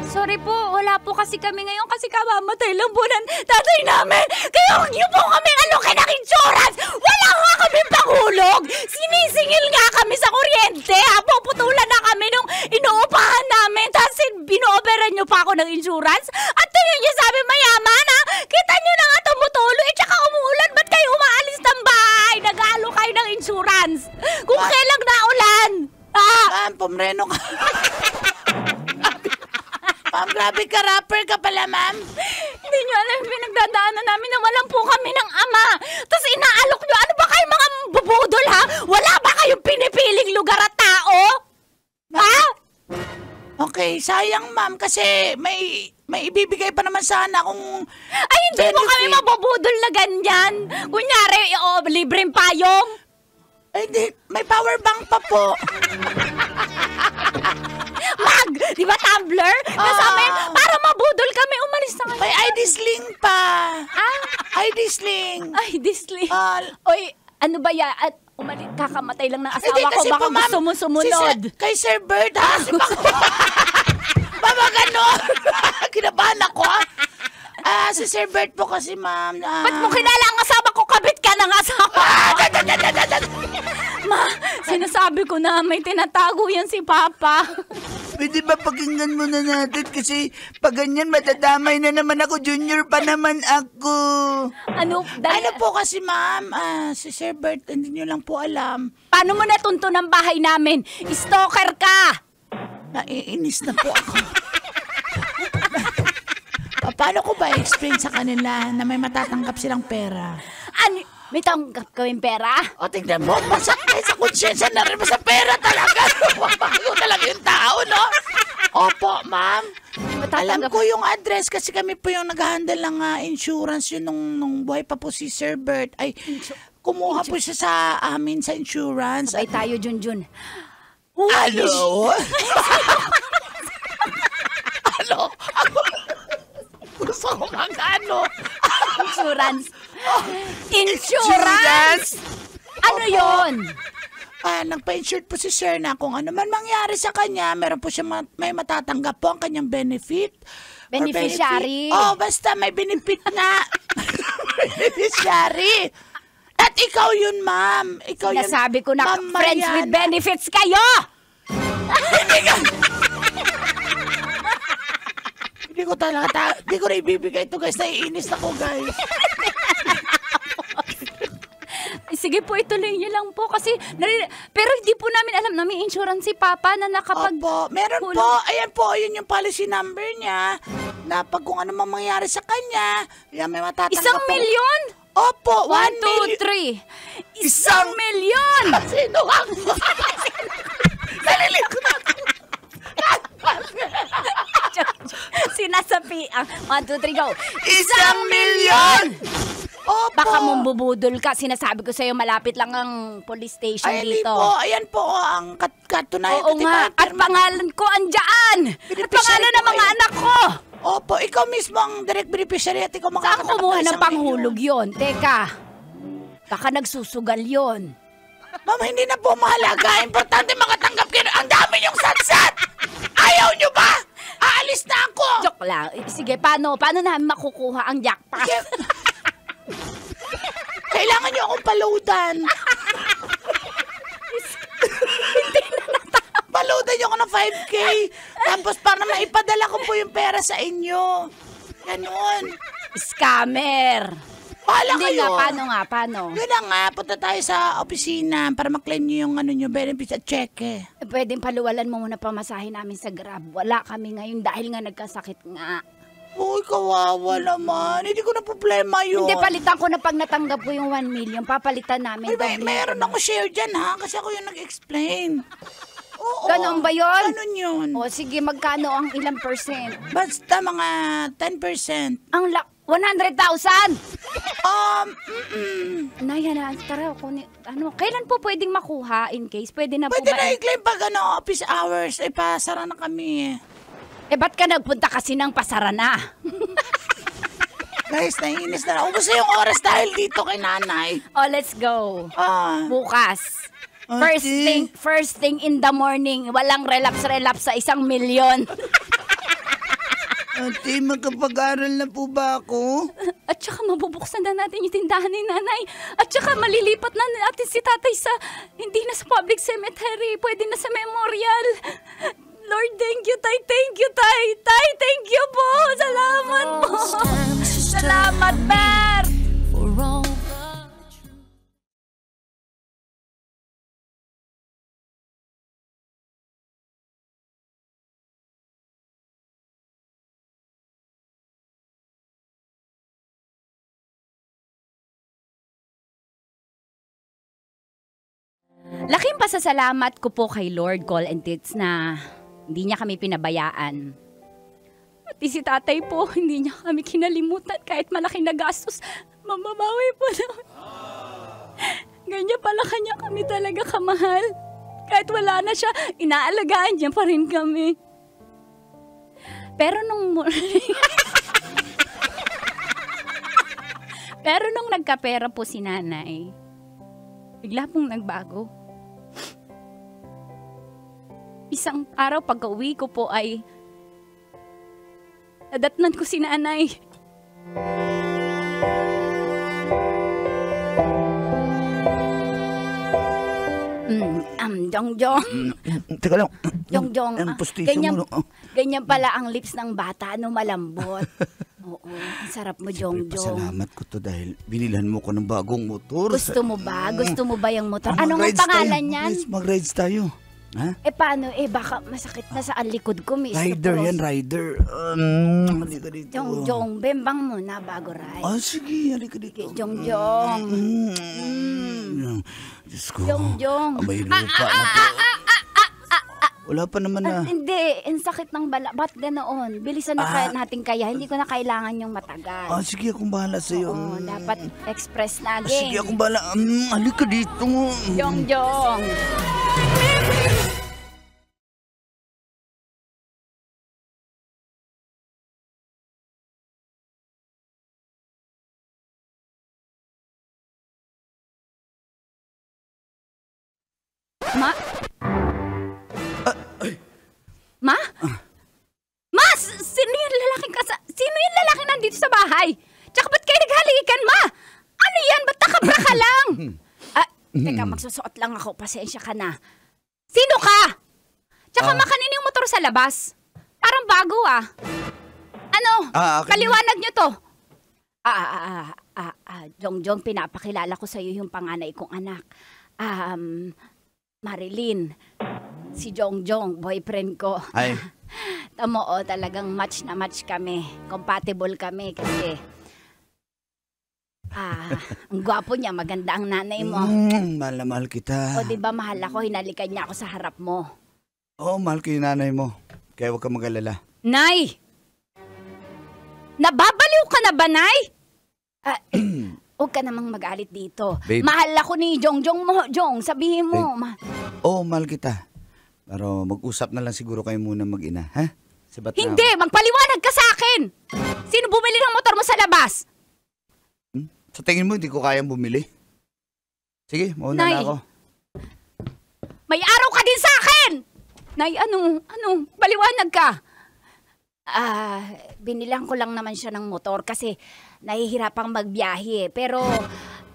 Sorry po, wala po kasi kami ngayon kasi kamamatay lang po ng tatay namin. Kaya huwag niyo po kami alokin ng insurance. Wala nga kami pahulog. Sinisingil nga kami sa kuryente. Puputulan na kami nung inuupahan namin. Tapos binooperan niyo pa ako ng insurance. At tingin niyo sabi mayaman, ha? Kita niyo na nga tumutuloy. Tsaka umuulan. Ba't kayo umaalis ng bahay? Nag-aalo kayo ng insurance. Kung kailang naulan. Ma'am, pumreno ka. Ma'am, grabe ka, rapper ka pala, ma'am. Hindi nyo alam yung pinagdadaanan namin na walang po kami ng ama. Tapos inaalok nyo, ano ba kayo mga bubudol, ha? Wala ba kayong pinipiling lugar at tao? Ha? Okay, sayang, ma'am, kasi may ibibigay pa naman sana kung... Ay, hindi mo kami mabubudol na ganyan. Kunyari, libreng payong. Ay, di, may power bank pa po. Di ba Tumblr? Kasama yun, para mabudol kami, umalis na kayo. May ID sling pa. Ah? ID sling. Ay, disli. Ah. Oy, ano ba yan? At kakamatay lang ng Hindi, asawa ko, kasi baka po, ma'am, gusto mo sumunod. Kay Sir Bert, ha? Mama, gano'n. Kinabahan ako, ha? Si Sir Bert po kasi, ma'am. Ba't mo kilala ang asawa ko? Kabit ka ng asawa. Ma, sinasabi ko na may tinatago yan si Papa. Pwede ba pakinggan muna natin kasi pag ganyan madadamay na naman ako, junior pa naman ako. Ano po kasi, ma'am, si Sir Bert, hindi nyo lang po alam. Paano mo natunto ng bahay namin? Stalker ka! Naiinis na po ako. Paano ko ba explain sa kanila na may matatanggap silang pera? Ano? May tanggap kawing pera? O, tingnan mo, masakay sa konsyensya na rin sa pera talaga. Mabago talaga yung tao, no? Opo, ma'am. Alam ko yung address kasi kami po yung nag-handle ng insurance yun nung buhay pa po si Sir Bert. Ay, kumuha po siya sa amin sa insurance. Sabay tayo, Junjun. Ano? Ano? Gusto ko mag-ano? Insurance. Insurance? Ano yon? Nagpa-insured po si Sir na kung ano man mangyari sa kanya, meron po siya may matatanggap po ang kanyang benefit. Beneficiary. Basta may benefit na. Beneficiary. At ikaw yun, ma'am. Ikaw yun. Nasabi ko na Ma'am friends Mariana. with benefits kayo! Hindi ko talaga, hindi ko na ibibigay ito, guys. Naiinis ako, guys. Sige po, ituloy niyo lang po kasi pero hindi po namin alam na may insurance si Papa na nakapag... Opo, meron Hulog. po. Ayan po, ayun yung policy number niya. Na pag kung ano mang mangyari sa kanya, yan may matatanggap 1 milyon? Opo, 1, 2, 3. 1 milyon! Sino ang... Naliliyak na. Sinasapi ang 1, 2, 3, go. 1 milyon! Opo. Baka mumbubudol ka. Sinasabi ko sa'yo, malapit lang ang police station Ay, hindi dito. po. Ayan po ang katunayan. Oo nga. At pangalan ko andyan. At pangalan ng mga anak ko. Opo, ikaw mismo ang direct beneficiary at ikaw Saan makakatanggap kumuha ng 1 panghulog milyon. yon? Teka. Baka nagsusugal yon. Ma'am, hindi na po mahalaga. Importante makatanggap kayo. Ang dami niyong satsat! Ayaw niyo ba? Aalis na ako! Joke lang. Sige, paano namin makukuha ang jackpot? Kailangan niyo akong paludan. Paludan niyo ako ng 5K. Tapos para maipadala ko po yung pera sa inyo. Ganon. Scammer. Bahala Hindi kayo. nga, paano? Yun na nga, punta tayo sa opisina para maklaim niyo yung benefits at cheque. Pwedeng paluwalan mo muna pamasahe namin sa Grab. Wala kami ngayon dahil nga nagkasakit nga. Uy, kawawa naman. Hindi ko na problema yun. Hindi, palitan ko na pag natanggap ko yung 1 million. Papalitan namin. Ay, meron ako share dyan ha, kasi ako yung nag-explain. Oo. Ganon ba yun? Ganon yun. O sige, magkano ang ilang percent? Basta mga 10%. Ang 100,000! Mm-mm. Tara, kailan po pwedeng makuha in case? Pwede na po Pwede ba? na i-claim pag office hours. Ay, pasara na kami. Ba't ka nagpunta kasi ng pasara na? Guys, naiinis na ako. Gusto yung oras dahil dito kay nanay. Oh, let's go. Bukas. Ate. First thing in the morning. Walang relapse sa 1 milyon. Ate, magkapag-aral na po ba ako? At saka mabubuksan na natin yung tindahan ni nanay. At saka malilipat na natin si tatay sa, hindi na sa public cemetery, pwede na sa memorial. Lord, thank you, Tay. Thank you, Tay. Tay, thank you po. Salamat po. Salamat, Bert. Laking pasasalamat ko po kay Lord Call and Tits na hindi niya kami pinabayaan. Pati si tatay po, hindi niya kami kinalimutan kahit malaki na gastos. Mamabawi po naman. Ganyan pala kanya kami talaga kamahal. Kahit wala na siya, inaalagaan niya pa rin kami. Pero nung nagkapera po si nanay, bigla pong nagbago. Isang araw pagka-uwi ko po ay nadatnan ko si nanay. Jongjong. Teka lang. Jongjong. Ganyan, Ganyan pala ang lips ng bata, malambot. Oo, ang sarap mo, Jongjong. Pasalamat ko to dahil binilhan mo ko ng bagong motor. Gusto mo ba? Gusto mo ba yung motor? Anong pangalan niyan? Yes, mag-rides tayo. Ha? Paano? Baka masakit na sa likod ko, Miss. Rider yan, rider. Halika dito. Jongjong, bembang muna bago ride. Sige, halika dito. Jongjong. Diyos ko. Jongjong. May lupa na to. Wala pa naman na. Hindi, ang sakit ng bala. Ba't ganoon? Bilisan na natin kaya. Hindi ko na kailangan yung matagal. Sige, akong bahala sa'yo. Oo, dapat express na Sige, again. akong bahala. Halika dito. Jongjong. Ma? Ma? Ma! Sino yung lalaking nandito sa bahay? Tsaka ba't kayo naghalikan, Ma? Ano yan? Ba't nakabra ka lang? Teka, magsusuot lang ako. Pasensya ka na. Sino ka? Tsaka kanina yung motor sa labas. Parang bago, Ano? Okay. Paliwanag nyo to. Jongjong, pinapakilala ko sa'yo yung panganay kong anak. Marilyn, si Jongjong, boyfriend ko. Ay, Tamo, talagang match na match kami. Compatible kami kasi ang gwapo niya, maganda ang nanay mo. mahal na mahal kita. O di ba mahal ako, hinalikan niya ako sa harap mo. Oo, mahal ko yung nanay mo. Kaya huwag ka mag-alala. Nay! Nababaliw ka na ba, Nay? Huwag ka namang magalit dito. Babe. Mahal ako ni Jongjong mo, Jong. Sabihin mo. Oo, mahal kita. Pero mag-usap na lang siguro kayo muna mag-ina, ha? Sabat na Hindi! Magpaliwanag ka sa akin! Sino bumili ng motor mo sa labas? Sa tingin mo, hindi ko kayang bumili. Sige, mauna Nay. na ako. May araw ka din sa akin! Nay, ano? Paliwanag ka. Binilang ko lang naman siya ng motor kasi nahihirapang magbiyahe. Pero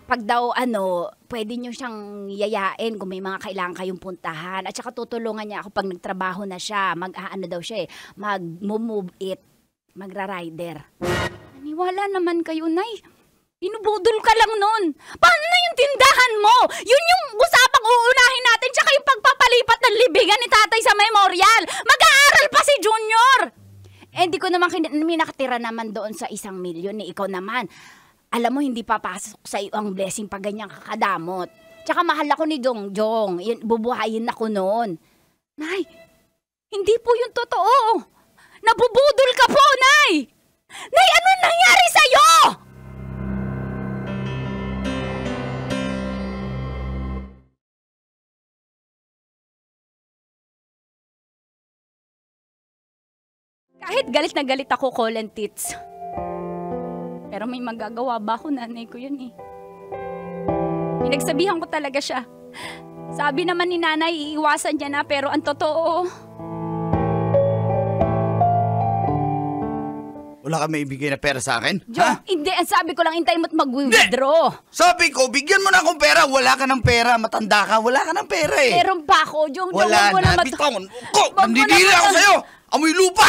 pag daw pwede nyo siyang yayain kung may mga kailangan kayong puntahan. At saka tutulungan niya ako pag nagtrabaho na siya. Daw siya mag-move it. Magra-rider. Naniwala naman kayo, Nay. Inubudol ka lang nun. Paano na yung tindahan mo? Yun yung usapang uunahin natin tsaka yung pagpapalipat ng libingan ni tatay sa memorial. Mag-aaral pa si Junior. Hindi ko naman may nakatira naman doon sa 1 milyon ni ikaw naman. Alam mo, hindi papasok sa iyo ang blessing pag ganyang kakadamot. Tsaka mahal ako ni Jongjong. Bubuhayin ako noon. Nay, hindi po yung totoo. Nabubudol ka po, Nay! Nay, ano nangyari sa'yo? Kahit galit na galit ako, Colin Tits. Pero may magagawa ba ako, nanay ko yun eh. Pinagsabihan ko talaga siya. Sabi naman ni nanay, iiwasan niya na, pero ang totoo... Wala ka maibigay na pera sa akin? Jong, hindi. Ang sabi ko lang, intay mo't mag-withdraw. Sabi ko, bigyan mo na akong pera. Wala ka ng pera. Matanda ka. Wala ka ng pera eh. Meron pa ako, Jong. Wala na. Bitawan ko. Nandidiri ako sa'yo. Amoy lupa.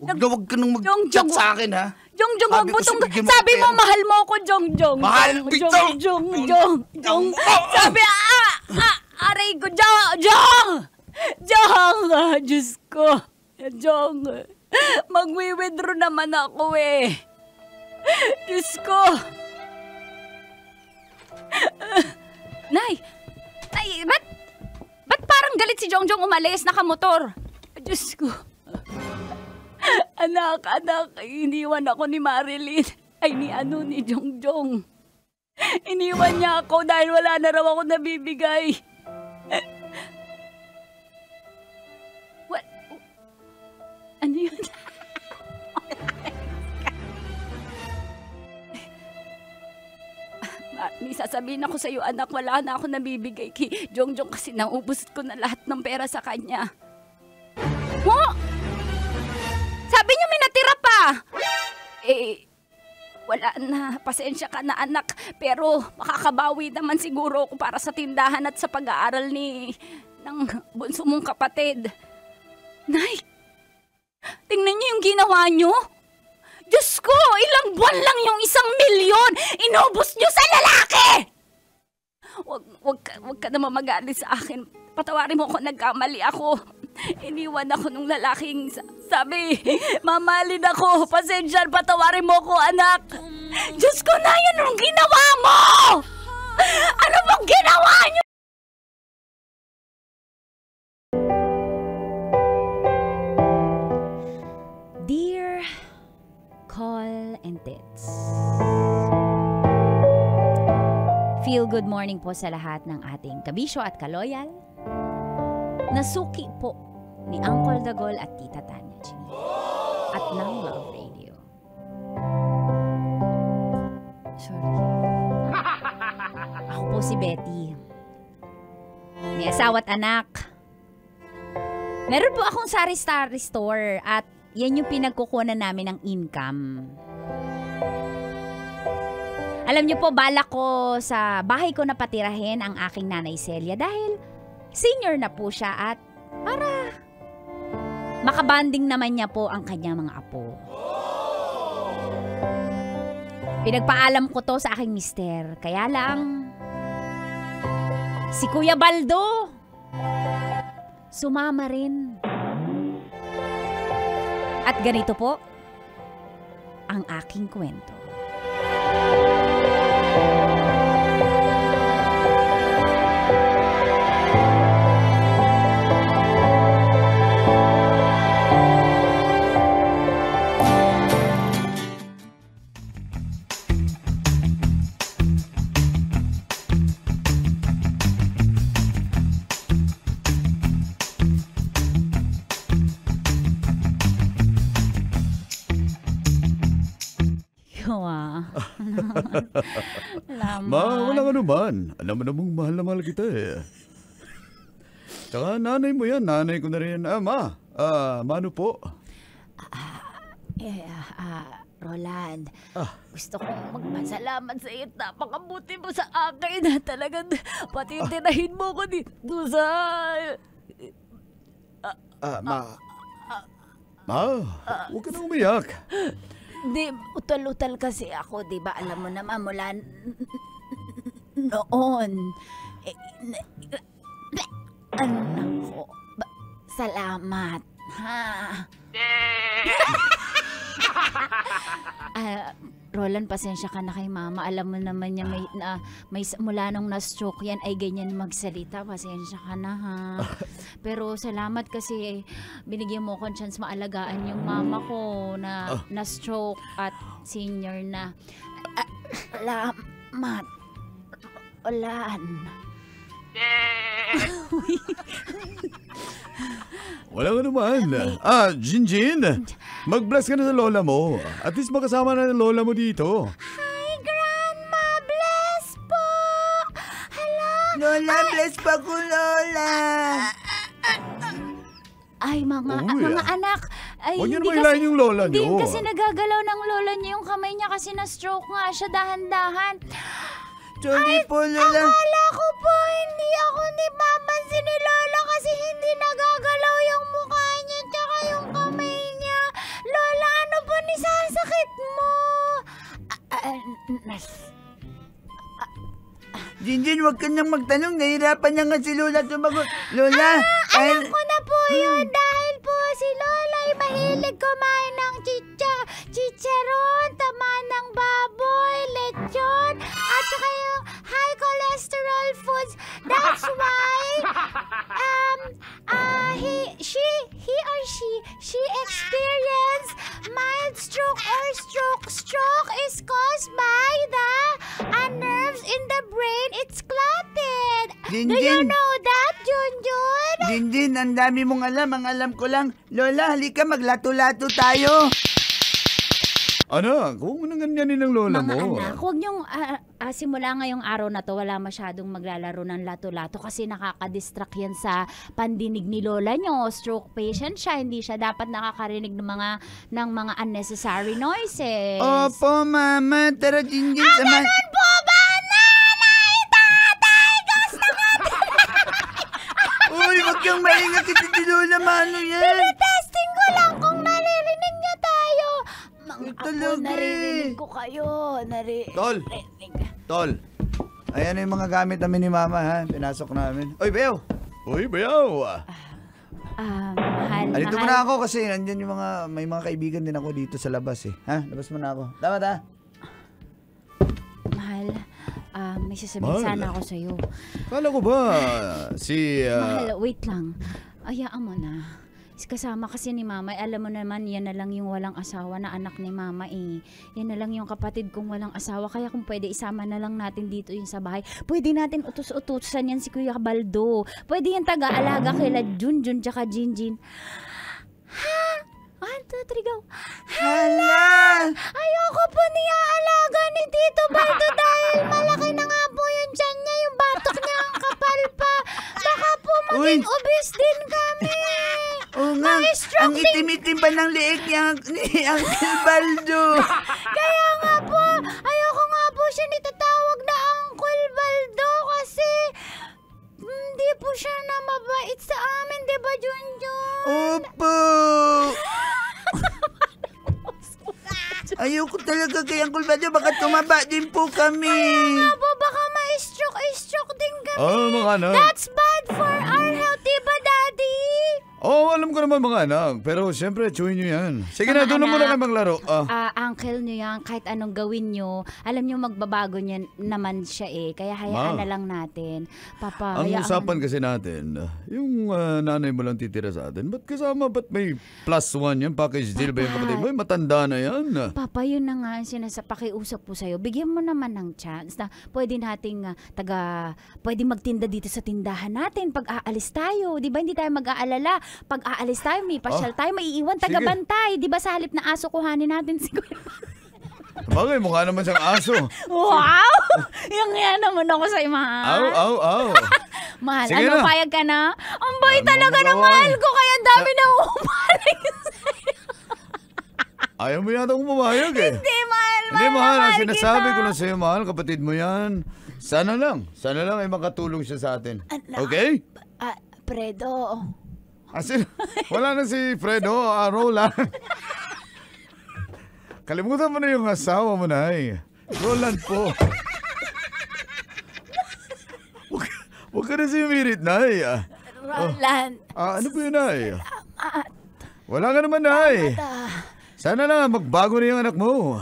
Huwag ka nang mag-chat sa akin, ha? Jong, huwag mo itong... Sabi mo, mahal mo ako, Jong. Mahal, bitaw. Jong. Sabi, aray ko, Jong. Diyos ko. Jong. Magwi-withdraw naman ako eh. Diyos ko. Nay, ba't parang galit si Jongjong umalis, nakamotor? Diyos ko. Anak, iniwan ako ni Marilyn. Ay, ni Jongjong. Iniwan niya ako dahil wala na raw ako nabibigay. What? Ano yun? May sasabihin ako sa'yo, anak, wala na ako nabibigay kay Jongjong kasi naubos ko na lahat ng pera sa kanya. What? Sabi niya may natira pa. Wala na. Pasensya ka na, anak. Pero makakabawi naman siguro ako para sa tindahan at sa pag-aaral ng bunso mong kapatid. Nay, tingnan niyo yung ginawa niyo. Diyos ko, ilang buwan lang yung 1 milyon. Inubos niyo sa lalaki. Wag ka naman magalit sa akin. Patawarin mo kung nagkamali ako. Iniwan ako nung lalaking sabi, mamahalin ako. Pasensya, patawarin mo ko, anak. Diyos ko na, yun ang ginawa mo! Ano bang ginawa niyo? Dear Call and Tits, feel good morning po sa lahat ng ating kabisyo at kaloyal. Nasuki po ni Uncle Dagol at Tita Tanya G. At ng Love Radio. Sorry. Ako po si Betty. May asawa at anak. Meron po akong sari-sari store at yan yung pinagkukunan namin ng income. Alam niyo po, balak ko sa bahay ko na patirahin ang aking nanay Celia dahil senior na po siya at para makabanding naman niya po ang kanyang mga apo. Pinagpaalam ko to sa aking mister. Kaya lang, si Kuya Baldo, sumama rin. At ganito po ang aking kwento. Walang anuman. Alam mo namang mahal na mahal kita eh. Tsaka nanay mo yan. Nanay ko na rin. Mano po? Roland, gusto kong magpasalamat sa iyo. Napakabuti mo sa akin. Talagang pati yung tirahin mo ko dito sa... Huwag ka na umiyak. Di, utal-utal kasi ako, di ba? Alam mo naman, mula noon. Ano, salamat, ha? Roland, pasensya ka na kay mama. Alam mo naman niya may mula nung na-stroke yan ay ganyan magsalita. Pasensya ka na, ha? Pero salamat kasi binigyan mo ko chance maalagaan yung mama ko na na-stroke at senior na. Salamat, Roland. Wala ka naman. Jinjin, mag-bless ka na sa lola mo. At least makasama na ng lola mo dito. Hi, Grandma. Bless po. Hello. Lola, bless pa ko, Lola. Ay, mga anak. Ay, huwag niyo naman hilahin yung lola niyo. Hindi kasi nagagalaw ng lola niyo yung kamay niya kasi na-stroke nga siya dahan-dahan. Sorry po, Lola. Akala ko po hindi ako nipapansin ni Lola kasi hindi nagagalaw yung mukha niya tsaka yung kamay niya. Lola, ano po nisasakit mo? Jinjin, huwag ka nang magtanong. Nahirapan niya nga si Lola tumagot. Lola, Alam ko na po yun dahil po si Lola ay mahilig kumain ng chicharon, tama ng baboy, lechon, at saka yung high cholesterol foods. That's why she experienced mild stroke or stroke. Stroke is caused by the nerves in the brain. It's clotted. Do you Jinjin. know that, Junjun? Jinjin, ang dami mong alam. Ang alam ko lang. Lola, halika, maglato-lato tayo. Anak, huwag mo nang ganyanin ng lola Mga mo. anak, huwag niyong simula ngayong araw na to, wala masyadong maglalaro ng lato-lato kasi nakaka-distract yan sa pandinig ni lola niyo. Stroke patient siya, hindi siya dapat nakakarinig ng mga unnecessary noises. Opo, Mama. Tara, Jinjin. Ganun po ba, nanay, tatay, gusto ko? Uy, huwag kang maingay kasi si Lola Mano yan. Testing ko lang kung naririnig niya tayo. Mga apo, Talaga naririnig ko kayo. Tol. Ayan yung mga gamit namin ni Mama, ha? Pinasok namin. Uy, Beo! Uy, bayaw. Mahal. Alito mo na ako kasi nandyan yung may mga kaibigan din ako dito sa labas, eh. Ha? Labas mo na ako. Tama, ta? Mahal, may sasabihin sana ako sa'yo. Kala ko ba Mahal, wait lang. Ayaan mo na. Kasama kasi ni Mama, alam mo naman, yan na lang yung walang asawa na anak ni Mama eh. Yan na lang yung kapatid kong walang asawa. Kaya kung pwede, isama na lang natin dito yung sa bahay. Pwede natin utos-utusan yan si Kuya Baldo. Pwede yung taga-alaga kila Junjun tsaka Jinjin. Ha? 1, 2, 3, go. Hala! Ayoko po niya alaga ni Tito Baldo dahil malaki na nga po yung tiyan niya, yung batok niya ang kapal pa. Baka po maging obese din kami. Oo nga, ang itim-itim pa ng leeg ni Uncle Baldo. Kaya nga po, ayoko nga po siya nitatawag na Uncle Baldo kasi hindi po siya na mabait sa amin, di ba, Junjun? Opo! Ayoko talaga kay Uncle Baldo. Baka tumaba din po kami. Abo, baka ma-stroke din kami. Mga anak. That's bad for our health, diba, Daddy? Alam ko naman mga anak. Pero siyempre, chewin nyo yan. Sige na, Mga doon na muna anak. kayo maglaro. Uncle nyo yan, kahit anong gawin nyo, alam nyo magbabago niya naman siya Kaya hayaan Ma. na lang natin. Papa, Ang hayaan usapan kasi natin, yung nanay mo lang titira sa atin. Ba't kasama? Ba't may +1 yan? Package deal ba yung kapatid mo? Matanda na yan. Papa, yun na nga ang pakiusap po sa'yo. Bigyan mo naman ng chance na pwede nating pwede magtinda dito sa tindahan natin pag aalis tayo. Di ba hindi tayo mag-aalala? Pag aalis tayo, may pasyal tayo, maiiwan taga-bantay. Di ba sa halip na aso kuhanin natin si Kuya? Bagay, mukha naman siyang aso. Wow! Yung yan naman ako sa mahal. Aw. Mahal, Sige ano, na. payag ka na? Ang bait Ano talaga ng magawa mahal eh? ko, kaya ang dami na umaling sa'yo. Ayaw mo yata kung pumayag eh. Hindi, mahal. Hindi, mahal. Ang sinasabi kita. ko na sa'yo, mahal, kapatid mo yan. Sana lang ay makatulong siya sa atin. Okay? Fredo. Wala na si Fredo, Roland. Kalimutan mo na yung asawa mo na Roland po. Huwag ka na simirit na Roland. ano po yun Wala ka naman na Sana lang magbago na yung anak mo.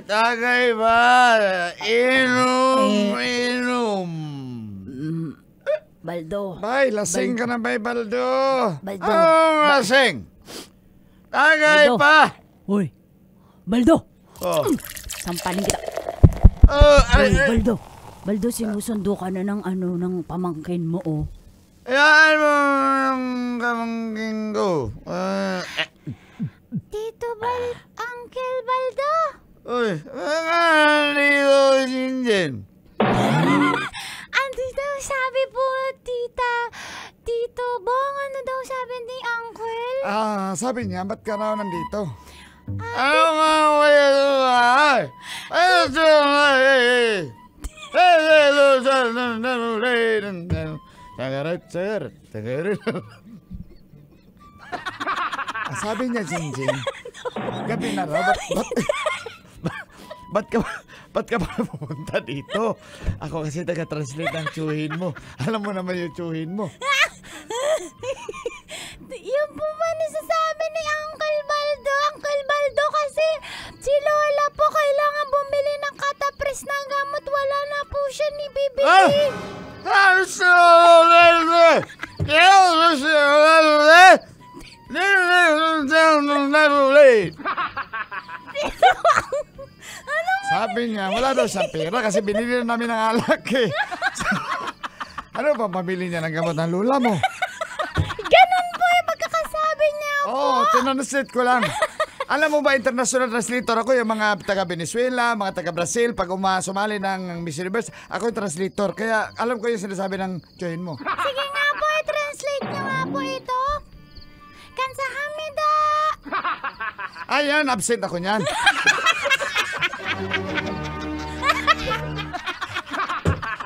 Tagay ba? Inom. Baldo. Bay, lasing ka na, Bay Baldo. Baldo. Lasing? Tagay Baldo. pa. Hoy, Baldo. Sampalin kita. Hoy, Baldo. Baldo, sinusundo ka na ng pamangkin mo, Yan mo ang kamangking ko. Tito Uncle Baldo. Uy, dito din. Ano daw sabi po, Tito Bong? Ano daw sabi ni Uncle? Sabi niya, ba't ka raw nandito? Ano nga kaya ay? Sabi niya, Jinjin, gabi na raw, ba't ka ba pupunta dito? Ako kasi taga-translate ang tsuhin mo. Alam mo naman yung tsuhin mo. Yan po ba nasasabi ni Uncle Baldo? Uncle Baldo kasi si Lola po kailangan bumili ng katapres ng gamot. Wala na po siya ni bibili. Sabi niya, wala daw siyang pera kasi binili na namin ng alak Ano pa pabili niya ng gamot ng lula mo? Ganun po yung pagkakasabi niya po. Tinanslate ko lang. Alam mo ba, international translator ako, yung mga taga-Venezuela, mga taga-Brazil, pag sumali ng Miss Universe, ako yung translator. Kaya alam ko yung sinasabi ng tsuhin mo. Sige nga po, i-translate niyo nga po ito. Kansahamida. Ayan, absent ako niyan.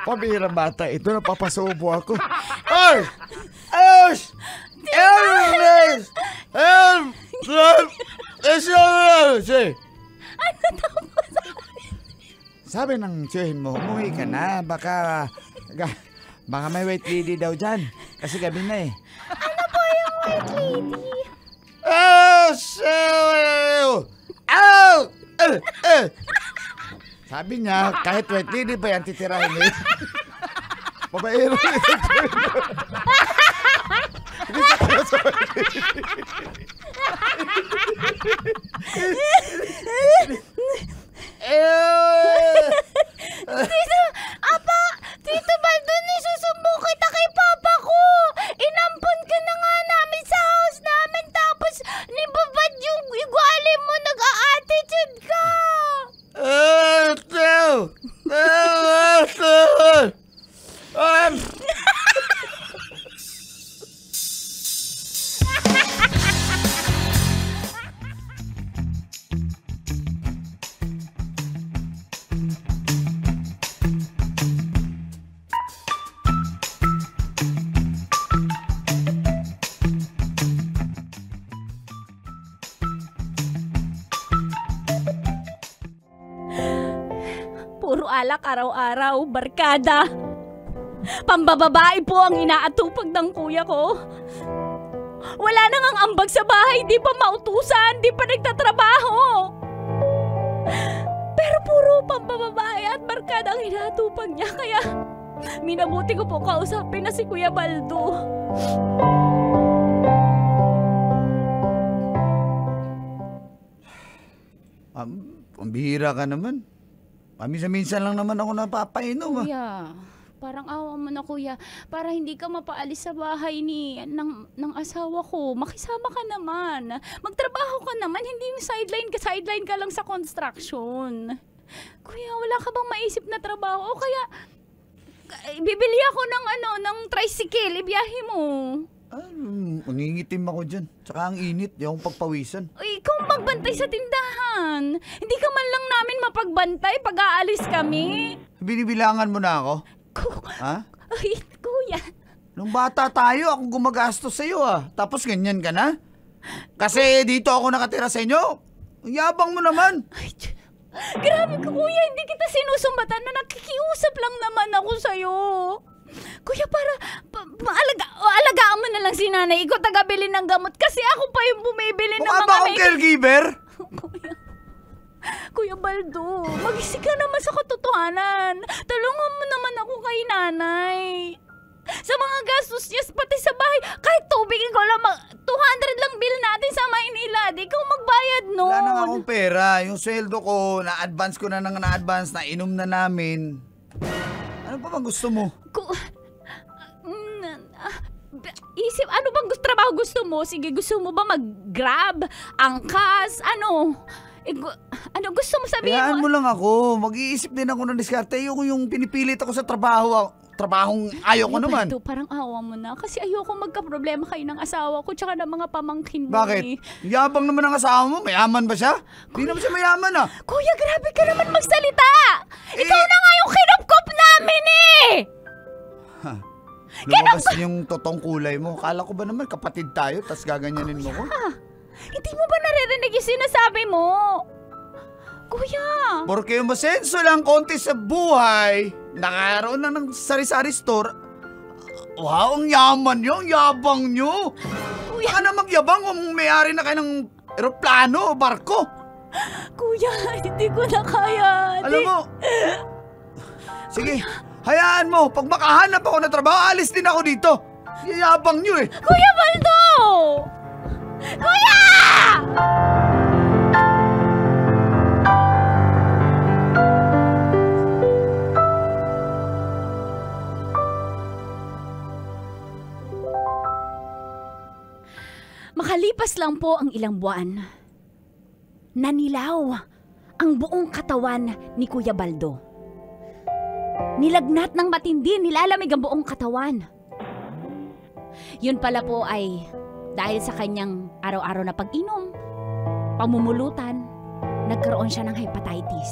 Pabihirang bata, ito napapasubo ako. Ay! Ayos! Ayos! Sabi ng tsuhin mo, umuwi ka na. Baka may white lady daw dyan. Kasi gabi na Ano po yung white lady? Sabi niya, kahit white lady pa yan titirahin niya. Babaero nito. Tito Baldo, isusumbo kita kay Papa ko. Inampon ka na nga namin sa house namin tapos nibabad yung iguali mo, nag-a-attitude ka. alak araw-araw, barkada. Pambababae po ang inaatupag ng kuya ko. Wala nang ang ambag sa bahay, di pa mautusan, di pa nagtatrabaho. Pero puro pambababae at barkada ang inaatupag niya, kaya minabuti ko po kausapin na si Kuya Baldo. Pambihira ka naman. Paminsan-minsan lang naman ako napapainom. Kuya, parang awa mo na kuya. Para hindi ka mapaalis sa bahay ng asawa ko. Makisama ka naman. Magtrabaho ka naman. Hindi yung sideline ka lang sa construction. Kuya, wala ka bang maisip na trabaho? O kaya, bibili ako ng tricycle. Ibiyahe mo. Mangingitim ako dyan. Tsaka ang init, di akong pagpawisan. Ikaw magbantay sa tindahan. Hindi ka man lang namin mapagbantay pag aalis kami. Binibilangan mo na ako? Ha? Ay, kuya. Nung bata tayo, ako gumagastos sa'yo Tapos ganyan ka na? Kasi dito ako nakatira sa inyo. Ang yabang mo naman. Ay, grabe ka kuya, hindi kita sinusumbatan na nakikiusap lang naman ako sa'yo. Kuya, alagaan mo na lang si nanay. Ikaw tagabili ng gamot kasi ako pa yung bumibili ng mga Mukha ba akong caregiver? Kuya Baldo, magising ka naman sa katotohanan. Tulungan mo naman ako kay nanay. Sa mga gastos niya, pati sa bahay, kahit tubig, ikaw lang, 200 lang bill natin sa Maynila. Di ikaw magbayad nun. Wala na akong pera. Yung sweldo ko, na-advance ko na na-advance, na inom na namin. Ano pa bang gusto mo? Ano bang trabaho gusto mo? Sige, gusto mo ba mag-grab? Angkas? Ano gusto mo sabihin Hayaan mo lang ako. Mag-iisip din ako ng diskarte. Ayoko yung pinipilit ako sa trabahong ayaw ko naman. Ito, parang awa mo na. Kasi ayoko magka-problema kayo ng asawa ko tsaka ng mga pamangkin mo. Bakit? Yabang naman ang asawa mo. Mayaman ba siya? Hindi naman siya mayaman Kuya, grabe ka naman magsalita! Ikaw na nga yung kinupkop namin Lumabas yung totoong kulay mo. Kala ko ba naman kapatid tayo, tas gaganyanin mo ko? Hindi mo ba naririnig yung sinasabi mo? Kuya! Porque yung masenso lang konti sa buhay, nakaroon na ng sari-sari store. Wow, ang yaman nyo, ang yabang nyo. Baka na magyabang kung may-ari na kayo ng eroplano o barko. Kuya, hindi ko na kaya. Alam mo, sige, hayaan mo. Pag makahanap ako ng trabaho, alis din ako dito. Yayabang nyo Kuya Baldo! Kuya! Makalipas lang po ang ilang buwan, nanilaw ang buong katawan ni Kuya Baldo. Nilagnat ng matindi, nilalamig ang buong katawan. Yun pala po ay dahil sa kanyang araw-araw na pag-inom, pamumulutan, nagkaroon siya ng hepatitis.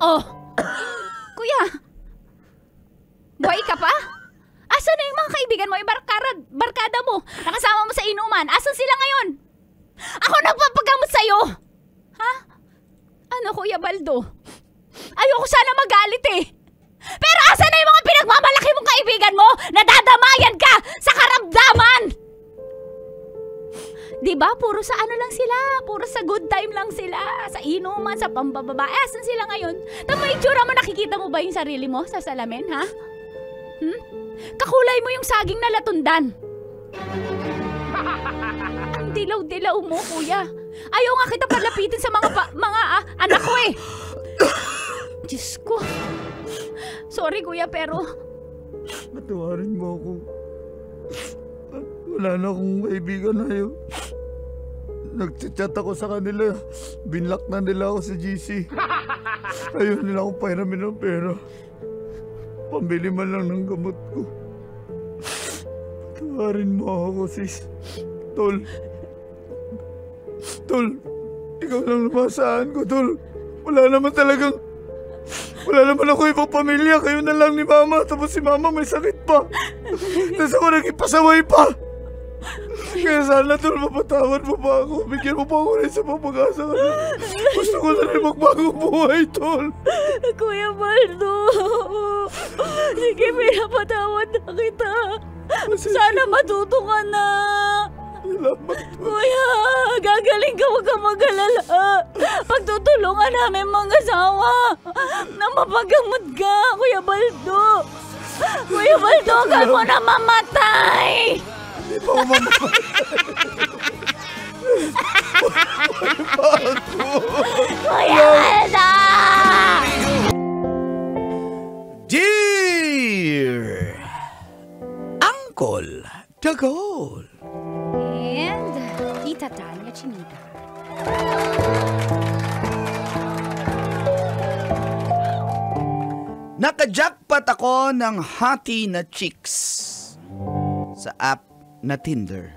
Oh! Kuya! Buhay ka pa? Asan na yung mga kaibigan mo, yung barkada mo, nakasama mo sa inuman? Asan sila ngayon? Ako nagpapagamot sa'yo! Ha? Ano, Kuya Baldo? Ayoko sana magalit Pero asan na yung mga pinagmamalaki mong kaibigan mo? Nadadamayan ka sa karamdaman! Diba? Puro sa ano lang sila. Puro sa good time lang sila. Sa inuman, sa pambababae. Asan sila ngayon? Tama itsura mo, nakikita mo ba yung sarili mo sa salamin, ha? Kakulay mo yung saging na latundan. Ang dilaw-dilaw mo, kuya. Ayaw nga kita palapitin sa mga anak ko Diyos ko. Sorry, kuya, pero... Patawarin mo ako. Wala na akong kaibigan na yun. Nag-chat ako sa kanila. Binlock na nila ako sa GC. Ayaw nila akong pairamin ng pera. Pambili man lang ng gamot ko. Patawarin mo ako, sis. Tol. Ikaw lang namasaan ko, Tol. Wala naman ako ibang pamilya. Kayo na lang ni Mama. Tapos si Mama may sakit pa. Tapos ako nagipasaway pa. Kaya sana, Tol, mapatawad mo pa ako. Bigyan mo pa ako rin sa pag-asa ka na. Gusto ko na rin magbagong buhay, Tol. Kuya Baldo. Sige, pinapatawad na kita. Sana matuto ka na. Salamat, Tol. Kuya, gagaling ka, huwag kang mag-alala. Pagtutulungan namin mga asawa na mapagamot ka, Kuya Baldo. Kuya Baldo, huwag mo na mamatay. Hindi pa ako mamatay. Kuya Baldo! Dear Uncle Dagol. And Tita Tanya Chinita. Naka-jackpot ako ng hati na chicks sa app na Tinder.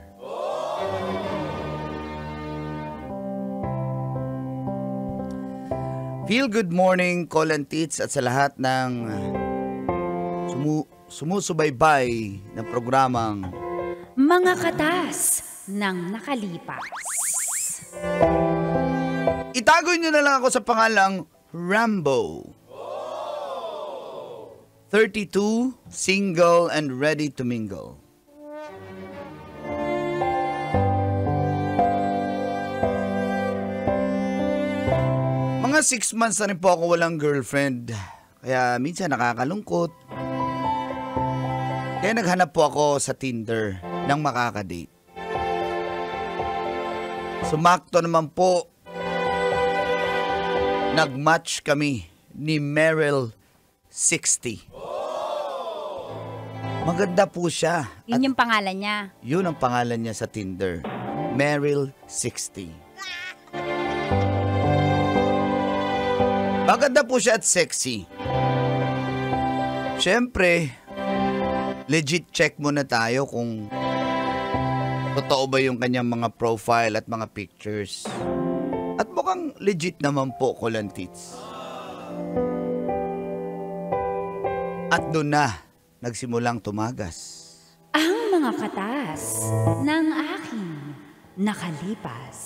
Feel good morning, Call and Tits, at sa lahat ng sumusubaybay ng programang Mga katas ng nakalipas. itago nyo na lang ako sa pangalang Rambo. 32, single and ready to mingle. Mga 6 months na rin po ako walang girlfriend. Kaya minsan nakakalungkot. Kaya naghanap po ako sa Tinder ng makakadate. Sumakto naman po. Nag-match kami ni Meryl 60. Maganda po siya. Yun yung pangalan niya. Yun ang pangalan niya sa Tinder. Meryl 60. Maganda po siya at sexy. Siyempre, legit check muna tayo kung totoo ba yung kanyang mga profile at mga pictures. At mukhang legit naman po, Kulantits. At doon na nagsimulang tumagas Ang mga katas ng aking nakalipas.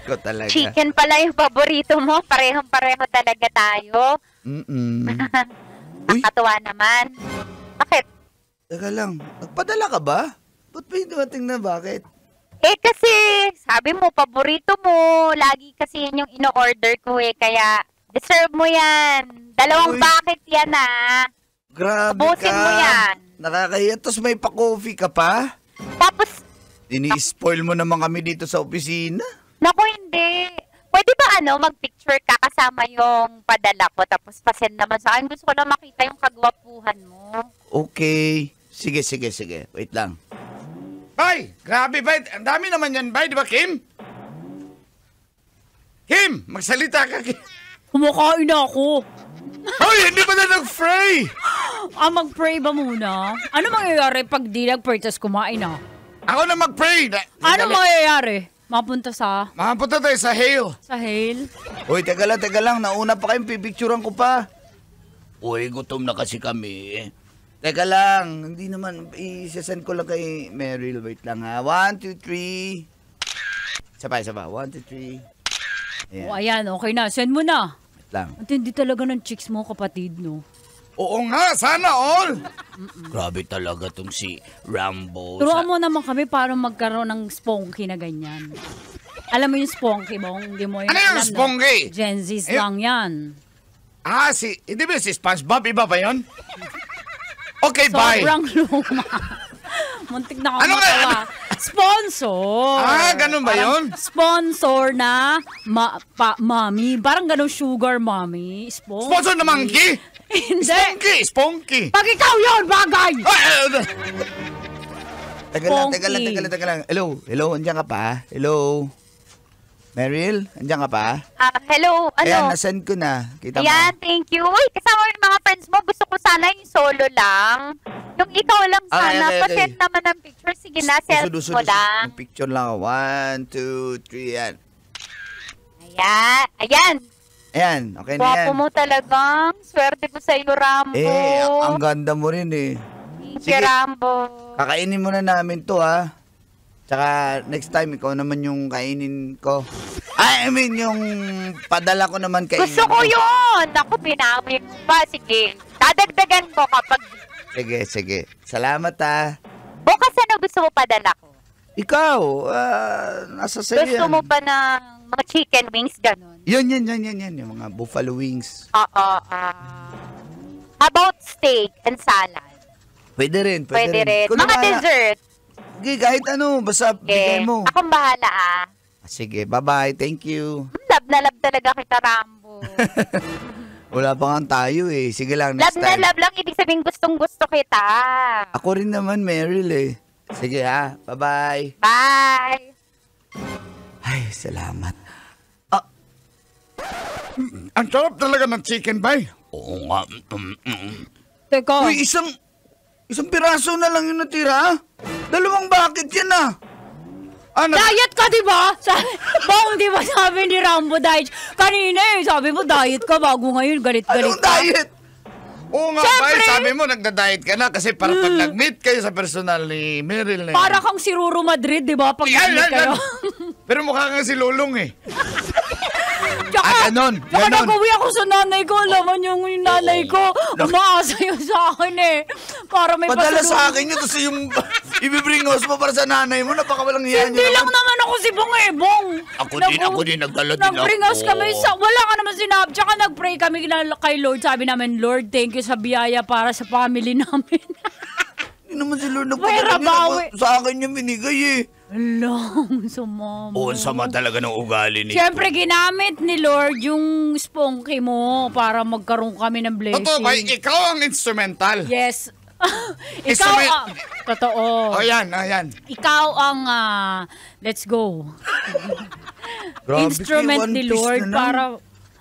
ko talaga. Chicken pala yung paborito mo. Parehong-pareho talaga tayo. Uy, Nakakatuwa naman. Bakit? teka lang. Nagpadala ka ba? Ba't ba yung dumating na bakit? Eh kasi, sabi mo, paborito mo. Lagi kasi yun yung ino-order ko eh. Kaya, deserve mo yan. Dalawang Uy. bucket yan ah. Grabe Ubusin ka. mo yan. Nakakahiya. Tapos may pa-coffee ka pa? Tapos, Ini-spoil mo naman kami dito sa opisina. naku hindi. Pwede ba mag-picture ka kasama yung padala ko tapos pasend naman sa akin. Gusto ko na makita yung kagwapuhan mo. Okay. Sige, sige, sige. Wait lang. Bay! Grabe, Bay. Ang dami naman yan, Bay. Di ba, Kim? Kim! Magsalita ka, Kim. Kumakain na ako. Hoy! Hindi ba na nag-fray? Mag-pray ba muna? Ano mangyayari pag di nag-pray tas kumain na? Ako na mag-pray. Ano mangyayari? Mapunta sa Makapunta tayo sa Hale. Hale? Uy, teka lang. Nauna pa kayong pipicturean ko pa. Uy, gutom na kasi kami. Teka lang. Hindi naman. Isasend ko lang kay Meryl. Wait lang ha. 1, 2, 3. Isa pa. 1, 2, 3. Ayan. O ayan, okay na. Send mo na. Wait lang. At hindi talaga ng chicks mo, kapatid, no? Oo nga, sana all. Grabe talaga tong si Rambo. Turuan mo naman kami para magkaroon ng sponky na ganyan. Alam mo yung sponky mo? Hindi mo Ano yung alam, sponky? No? Gen Z's Eh, lang yan. Hindi ba si SpongeBob? Iba ba yun? Okay, bye. Sobrang luma. Muntik na ako Ano nga? matawa. Sponsor. Ganun ba yun? Sponsor na mommy. Parang ganun sugar mommy. Sponsor na monkey? Hindi. Sponky. Pag ikaw yun, bagay. Teka lang. Hello, andiyan ka pa? Hello? Meryl, andiyan ka pa? Hello, ano? Ayan, nasend ko na. Kita mo? Ayan, thank you. Uy, kasama mo yung mga friends mo. Gusto ko sana yung solo lang. Yung ikaw lang sana. Okay. Pa-send naman ng picture. Sige na, selfie mo lang. Yung picture lang. 1, 2, 3, yan. Ayan. Ayan, okay na yan. Wapo mo talagang. Swerte ko sa iyo, Rambo. Ang ganda mo rin eh. Sige, Rambo. Kakainin mo na namin to ha. Tsaka next time ikaw naman yung kainin ko. I mean yung padala ko naman kainin. Gusto ko yun. Ako, pinamit pa. Sige. Dadagdagan ko kapag... Sige. Salamat ha. Bukas ano gusto mo padala ko? Ikaw, nasa sa'yo Gusto mo pa ng mga chicken wings, ganun? Yan. Yung mga buffalo wings. Oo. About steak and salad? Pwede rin. Pwede rin. Kung Mga naman- dessert? Sige, kahit ano. Basta bigay mo. Akong bahala Sige, bye-bye. Thank you. Love na love talaga kita, Rambo. Wala pa nga tayo eh. Sige lang, Love next na time. love lang, ibig sabihin gustong gusto kita. Ako rin naman, Meryl eh. Sige ha, bye-bye. Bye! Ay, salamat. Ang sarap talaga ng chicken pie. Oo nga. Teka. Uy, isang piraso na lang yung natira. Dalawang bucket yan Diet ka, di ba? Bang, di ba sabi ni Rambo diet? Kanina sabi mo diet ka bago ngayon, galit-galit Anong ka. diet? Oo nga, Siyempre. Bay, sabi mo nagda-diet ka na kasi para pag nag-meet kayo sa personal ni Meryl na yan. Para kang si Ruru Madrid, di ba? Pag Yan. nag-meet kayo. Pero mukha kang si Lulong eh. Tsaka, ganon. nag-uwi ako sa nanay ko. Alam mo yung nanay ko, umaasa yun sa akin eh. Para may Padala pasalubong. sa akin yun, tapos yung ibibringos mo para sa nanay mo, napakawalang hiya Hindi lang naman ako si Bong eh, Bong. Ako din, nagdala din ako. Nag-bringos kami sa, wala ka naman sinab. Tsaka nag-pray kami kay Lord. Sabi namin, Lord, thank you sa biyaya para sa family namin. Hindi naman si Lord Pwera bawi. Sa akin yung binigay eh. Alam, sumama. Oo, sama talaga ng ugali ni. Siyempre, ginamit ni Lord yung sponky mo para magkaroon kami ng blessing. Totoo ba? Ikaw ang instrumental. Yes. Ikaw Instrument- ang... Totoo. Ayan. Ikaw ang... let's go. Grabe, Instrument One ni Piece Lord na lang. para...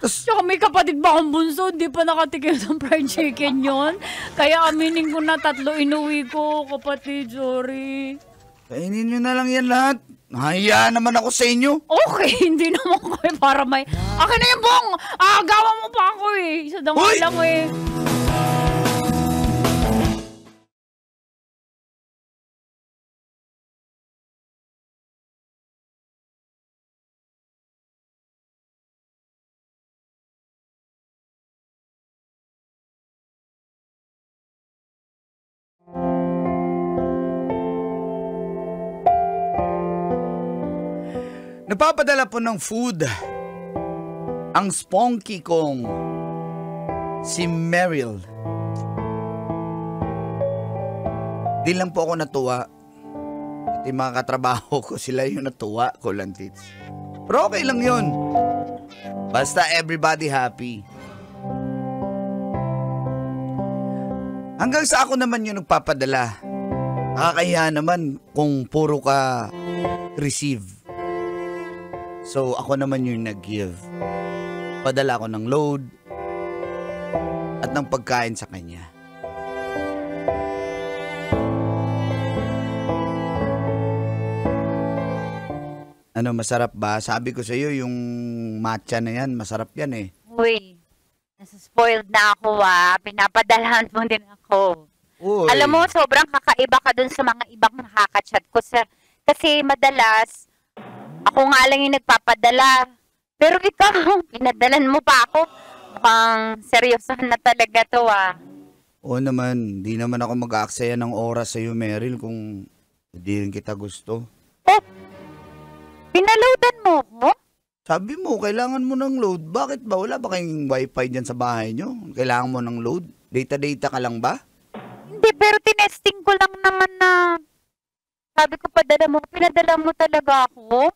Tas- Tsaka may kapatid ba akong bunso, hindi pa nakatikim ng fried chicken yon. Kaya aminin ko na 3 inuwi ko, kapatid, sorry. Kainin nyo na lang yan lahat. Nahiya naman ako sa inyo. Okay, hindi naman kami para may... Akin na yung Bong! Gawa mo pa ako eh. Isa na nga Hoy! lang eh. Napapadala po ng food ang sponky kong si Meryl. Di lang po ako natuwa. At yung mga katrabaho ko, sila yung natuwa ko lang, tits. Pero okay lang yun. Basta everybody happy. Hanggang sa ako naman yung nagpapadala. Nakakahiya naman kung puro ka receive. So, ako naman yung nag-give. Padala ko ng load at ng pagkain sa kanya. Ano, masarap ba? Sabi ko sa iyo, yung matcha na yan, masarap yan eh. Uy, nasa-spoiled na ako Pinapadalahan mo din ako. Uy. Alam mo, sobrang kakaiba ka dun sa mga ibang nakaka-chat ko. Kasi madalas, ako nga lang yung nagpapadala. Pero ikaw, pinadalan mo pa ako. Mukhang seryosohan na talaga to Oo naman, di naman ako mag-aaksaya ng oras sa iyo, Meryl, kung hindi rin kita gusto. Oh, pinaloadan mo ko? Sabi mo, kailangan mo ng load. Bakit ba? Wala ba kayong wifi dyan sa bahay nyo? Kailangan mo ng load? Data-data ka lang ba? Hindi, pero tinesting ko lang naman na sabi ko pinadala mo talaga ako.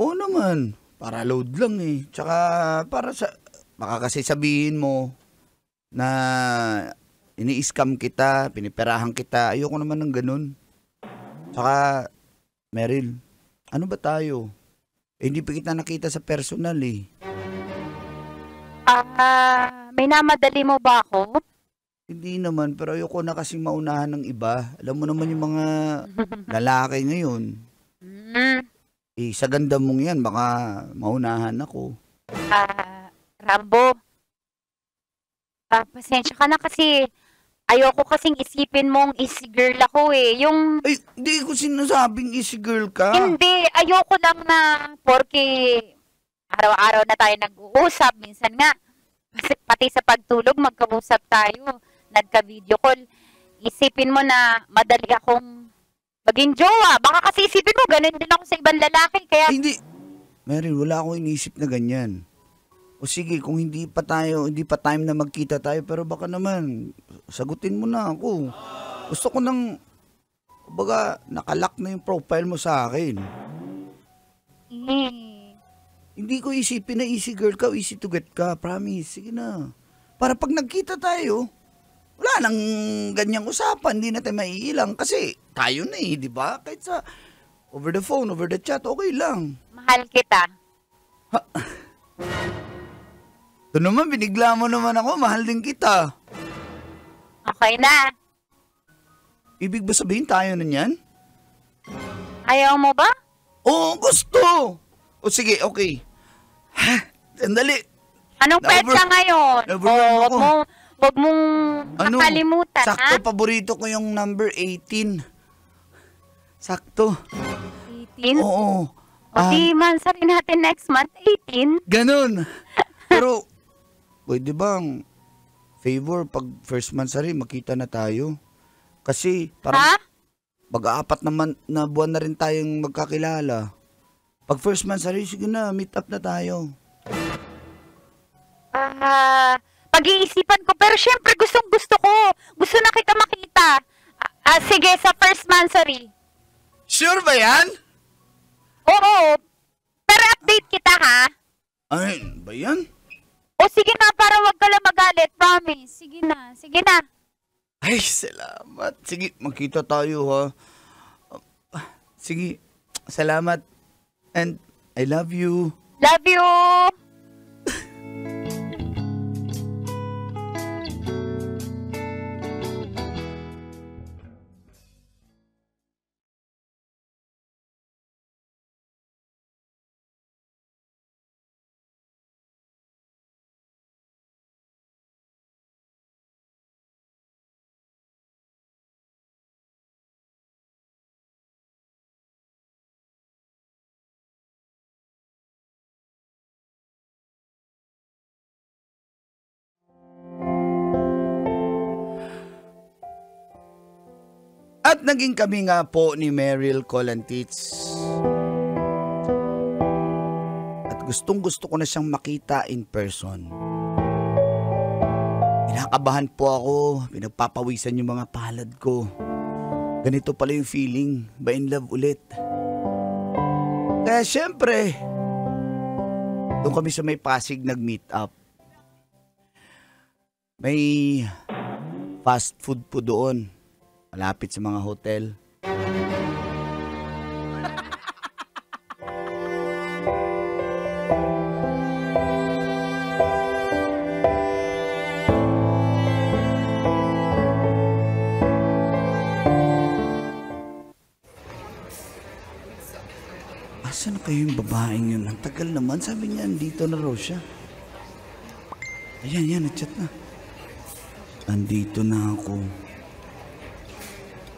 Oo naman. Para load lang eh. Tsaka baka kasi sabihin mo na ini-scam kita, piniperahan kita. Ayoko naman ng ganun. Tsaka, Meryl, ano ba tayo? Hindi pa kita nakita sa personal eh. May namadali mo ba ako? Hindi naman, pero ayoko na kasing maunahan ng iba. Alam mo naman yung mga lalaki ngayon. Sa ganda mong yan, baka maunahan ako. Rambo, pasensya ka na kasi ayoko kasing isipin mong easy girl ako eh. Ay, hindi ko sinasabing easy girl ka. Hindi, ayoko lang na porque araw-araw na tayo nag-uusap. Minsan nga, pati sa pagtulog magkausap tayo. Nagka-video call. Isipin mo na madali akong maging jowa. Baka kasi isipin mo, ganun din ako sa ibang lalaki. Kaya... Ay, hindi. Meryl, wala akong inisip na ganyan. O sige, kung hindi pa time na magkita tayo, pero baka naman, sagutin mo na ako. Gusto ko nang, baga, nakalock na yung profile mo sa akin. Hindi ko isipin na easy girl ka o easy to get ka. Promise, sige na. Para pag nagkita tayo, wala nang ganyang usapan, hindi natin maiilang. Kasi tayo na eh, di ba? Kahit sa over the phone, over the chat, okay lang. Mahal kita. Ito naman, binigla mo naman ako, mahal din kita. Okay na. Ibig ba sabihin tayo na yan? Ayaw mo ba? Oo, gusto. O sige, okay. Sandali. Anong petsa ngayon? Wag mong nakalimutan, sakto, ha? paborito ko yung number 18. Sakto. 18? Oo. O di mansarin natin next month, 18? Ganun. Pero, pwede bang favor pag first monthsary makita na tayo? Kasi parang mag-aapat na buwan na rin tayong magkakilala. Pag first monthsary, sige na, meet up na tayo. Pag-iisipan ko, pero syempre gustong gusto ko. Gusto na kita makita. Sige, sa first monthsary. Sure ba yan? Oo. Pero update kita, ha? Ay, ba yan? O sige na, para wag ka lang magalit. Promise. Sige na, sige na. Ay, salamat. Sige, magkita tayo ha. Sige, salamat. And I love you. Love you! At naging kami nga po ni Meryl Colantits. At gustong-gusto ko na siyang makita in person. Kinakabahan po ako, pinagpapawisan yung mga palad ko. Ganito pala yung feeling, ba in love ulit. Kaya syempre, doon kami sa may Pasig nag-meet up. May fast food po doon. Malapit sa mga hotel. Asan na kayo yung babaeng yun? Ang tagal naman. Sabi niya, andito na raw siya. Ayan, nag-chat na. Andito na ako.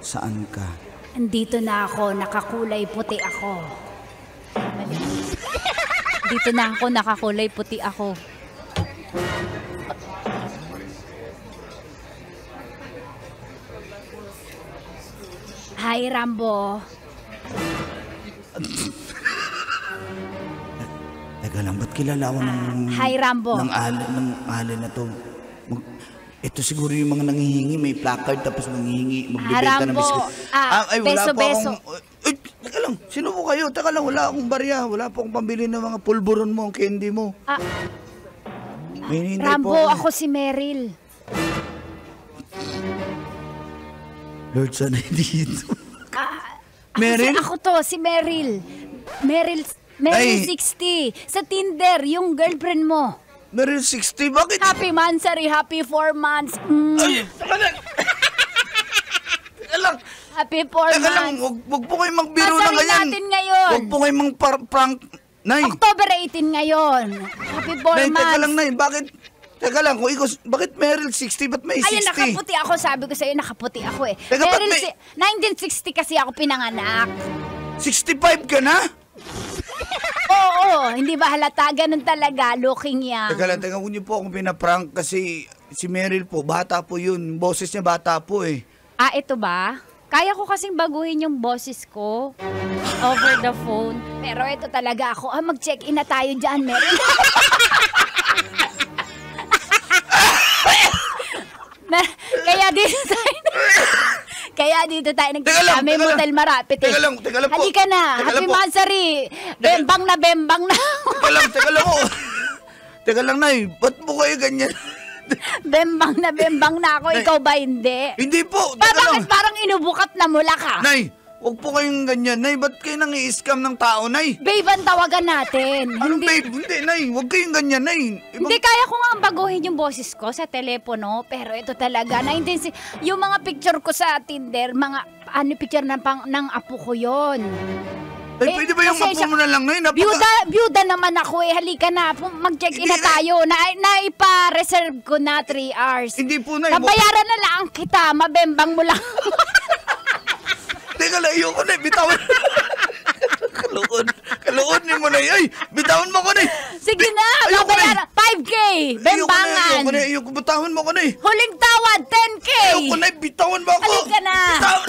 Saan ka? Andito na ako, nakakulay puti ako. Dito na ako, nakakulay puti ako. Hi, Rambo. Teka lang, ba't kilala ko ng... Hi, Rambo. ng alin na to? Ito siguro yung mga nangihingi, may placard tapos nangihingi, magbibenta ng Rambo. biscuit. Ay, wala Beso, po beso. akong... Ay, teka lang, sino po kayo? Teka lang, wala akong barya. Wala po akong pambili ng mga pulburon mo, candy mo. May hinihintay Rambo, po ako si Meryl. Lord, sana dito. Meryl? Meryl? Ako to, si Meryl. Meryl Ay. 60. Sa Tinder, yung girlfriend mo. Meryl 60, bakit? Happy Mansari, happy 4 months. Ay, teka lang. Teka lang. Happy 4 Teka lang, months. wag po kayong magbiro ng Pasarin ganyan. natin ngayon. Wag po kayong prank. Nay, October 18 ngayon. Happy 4 Nay, months. teka lang, Nay, bakit? Teka lang, kung ikaw, bakit Meryl 60? Ba't may 60? Ayun, nakaputi ako. Sabi ko sa'yo, nakaputi ako eh. Teka, ba't Meryl, may- 1960 kasi ako pinanganak. 65 ka na? Oo, hindi ba halata? Ganun talaga, looking young. Teka lang, huwag niyo po akong pinaprank kasi si Meryl po, bata po yun. Yung boses niya bata po eh. Ito ba? Kaya ko kasing baguhin yung boses ko over the phone. Pero ito talaga ako. Mag-check-in na tayo dyan, Meryl. Kaya dito tayo nagkita. May motel marapit eh. Teka lang po. Halika na. Teka lang Happy po. Mansari. Bembang na. Teka lang po. Teka lang, Nay, ba't po kayo ganyan? bembang na ako. Ikaw ba hindi? Hindi po, Bakit teka lang. parang inubukat na mula ka? Nay, huwag po kayong ganyan. Nay, ba't kayo nang i-scam ng tao, Nay? Babe, ang tawagan natin. Ano, babe? Hindi, Nay, huwag kayong ganyan, Nay. Hindi, kaya ko nga baguhin yung boses ko sa telepono, pero ito talaga, yung mga picture ko sa Tinder, mga picture ng apo ko yon. Ay, pwede ba yung kasi apo mo na lang, Nay? Byuda naman ako eh, halika na, mag-check-in na Hindi, tayo, naipa-reserve ko na 3 hours. Hindi po, Nay. Kabayaran na lang kita, mabembang mo lang. Teka lang, ayoko, Nay. Bitawan. Kaluonin mo, Nay. Ay, bitawan mo ko, Nay. Sige na, Ayoko, babayaran, 5K, bembangan. Ayoko, Nay. Bitawan mo ko, Nay. Huling tawad, 10K. Ayoko, Nay. Bitawan mo ako. Halika na. Bitawan.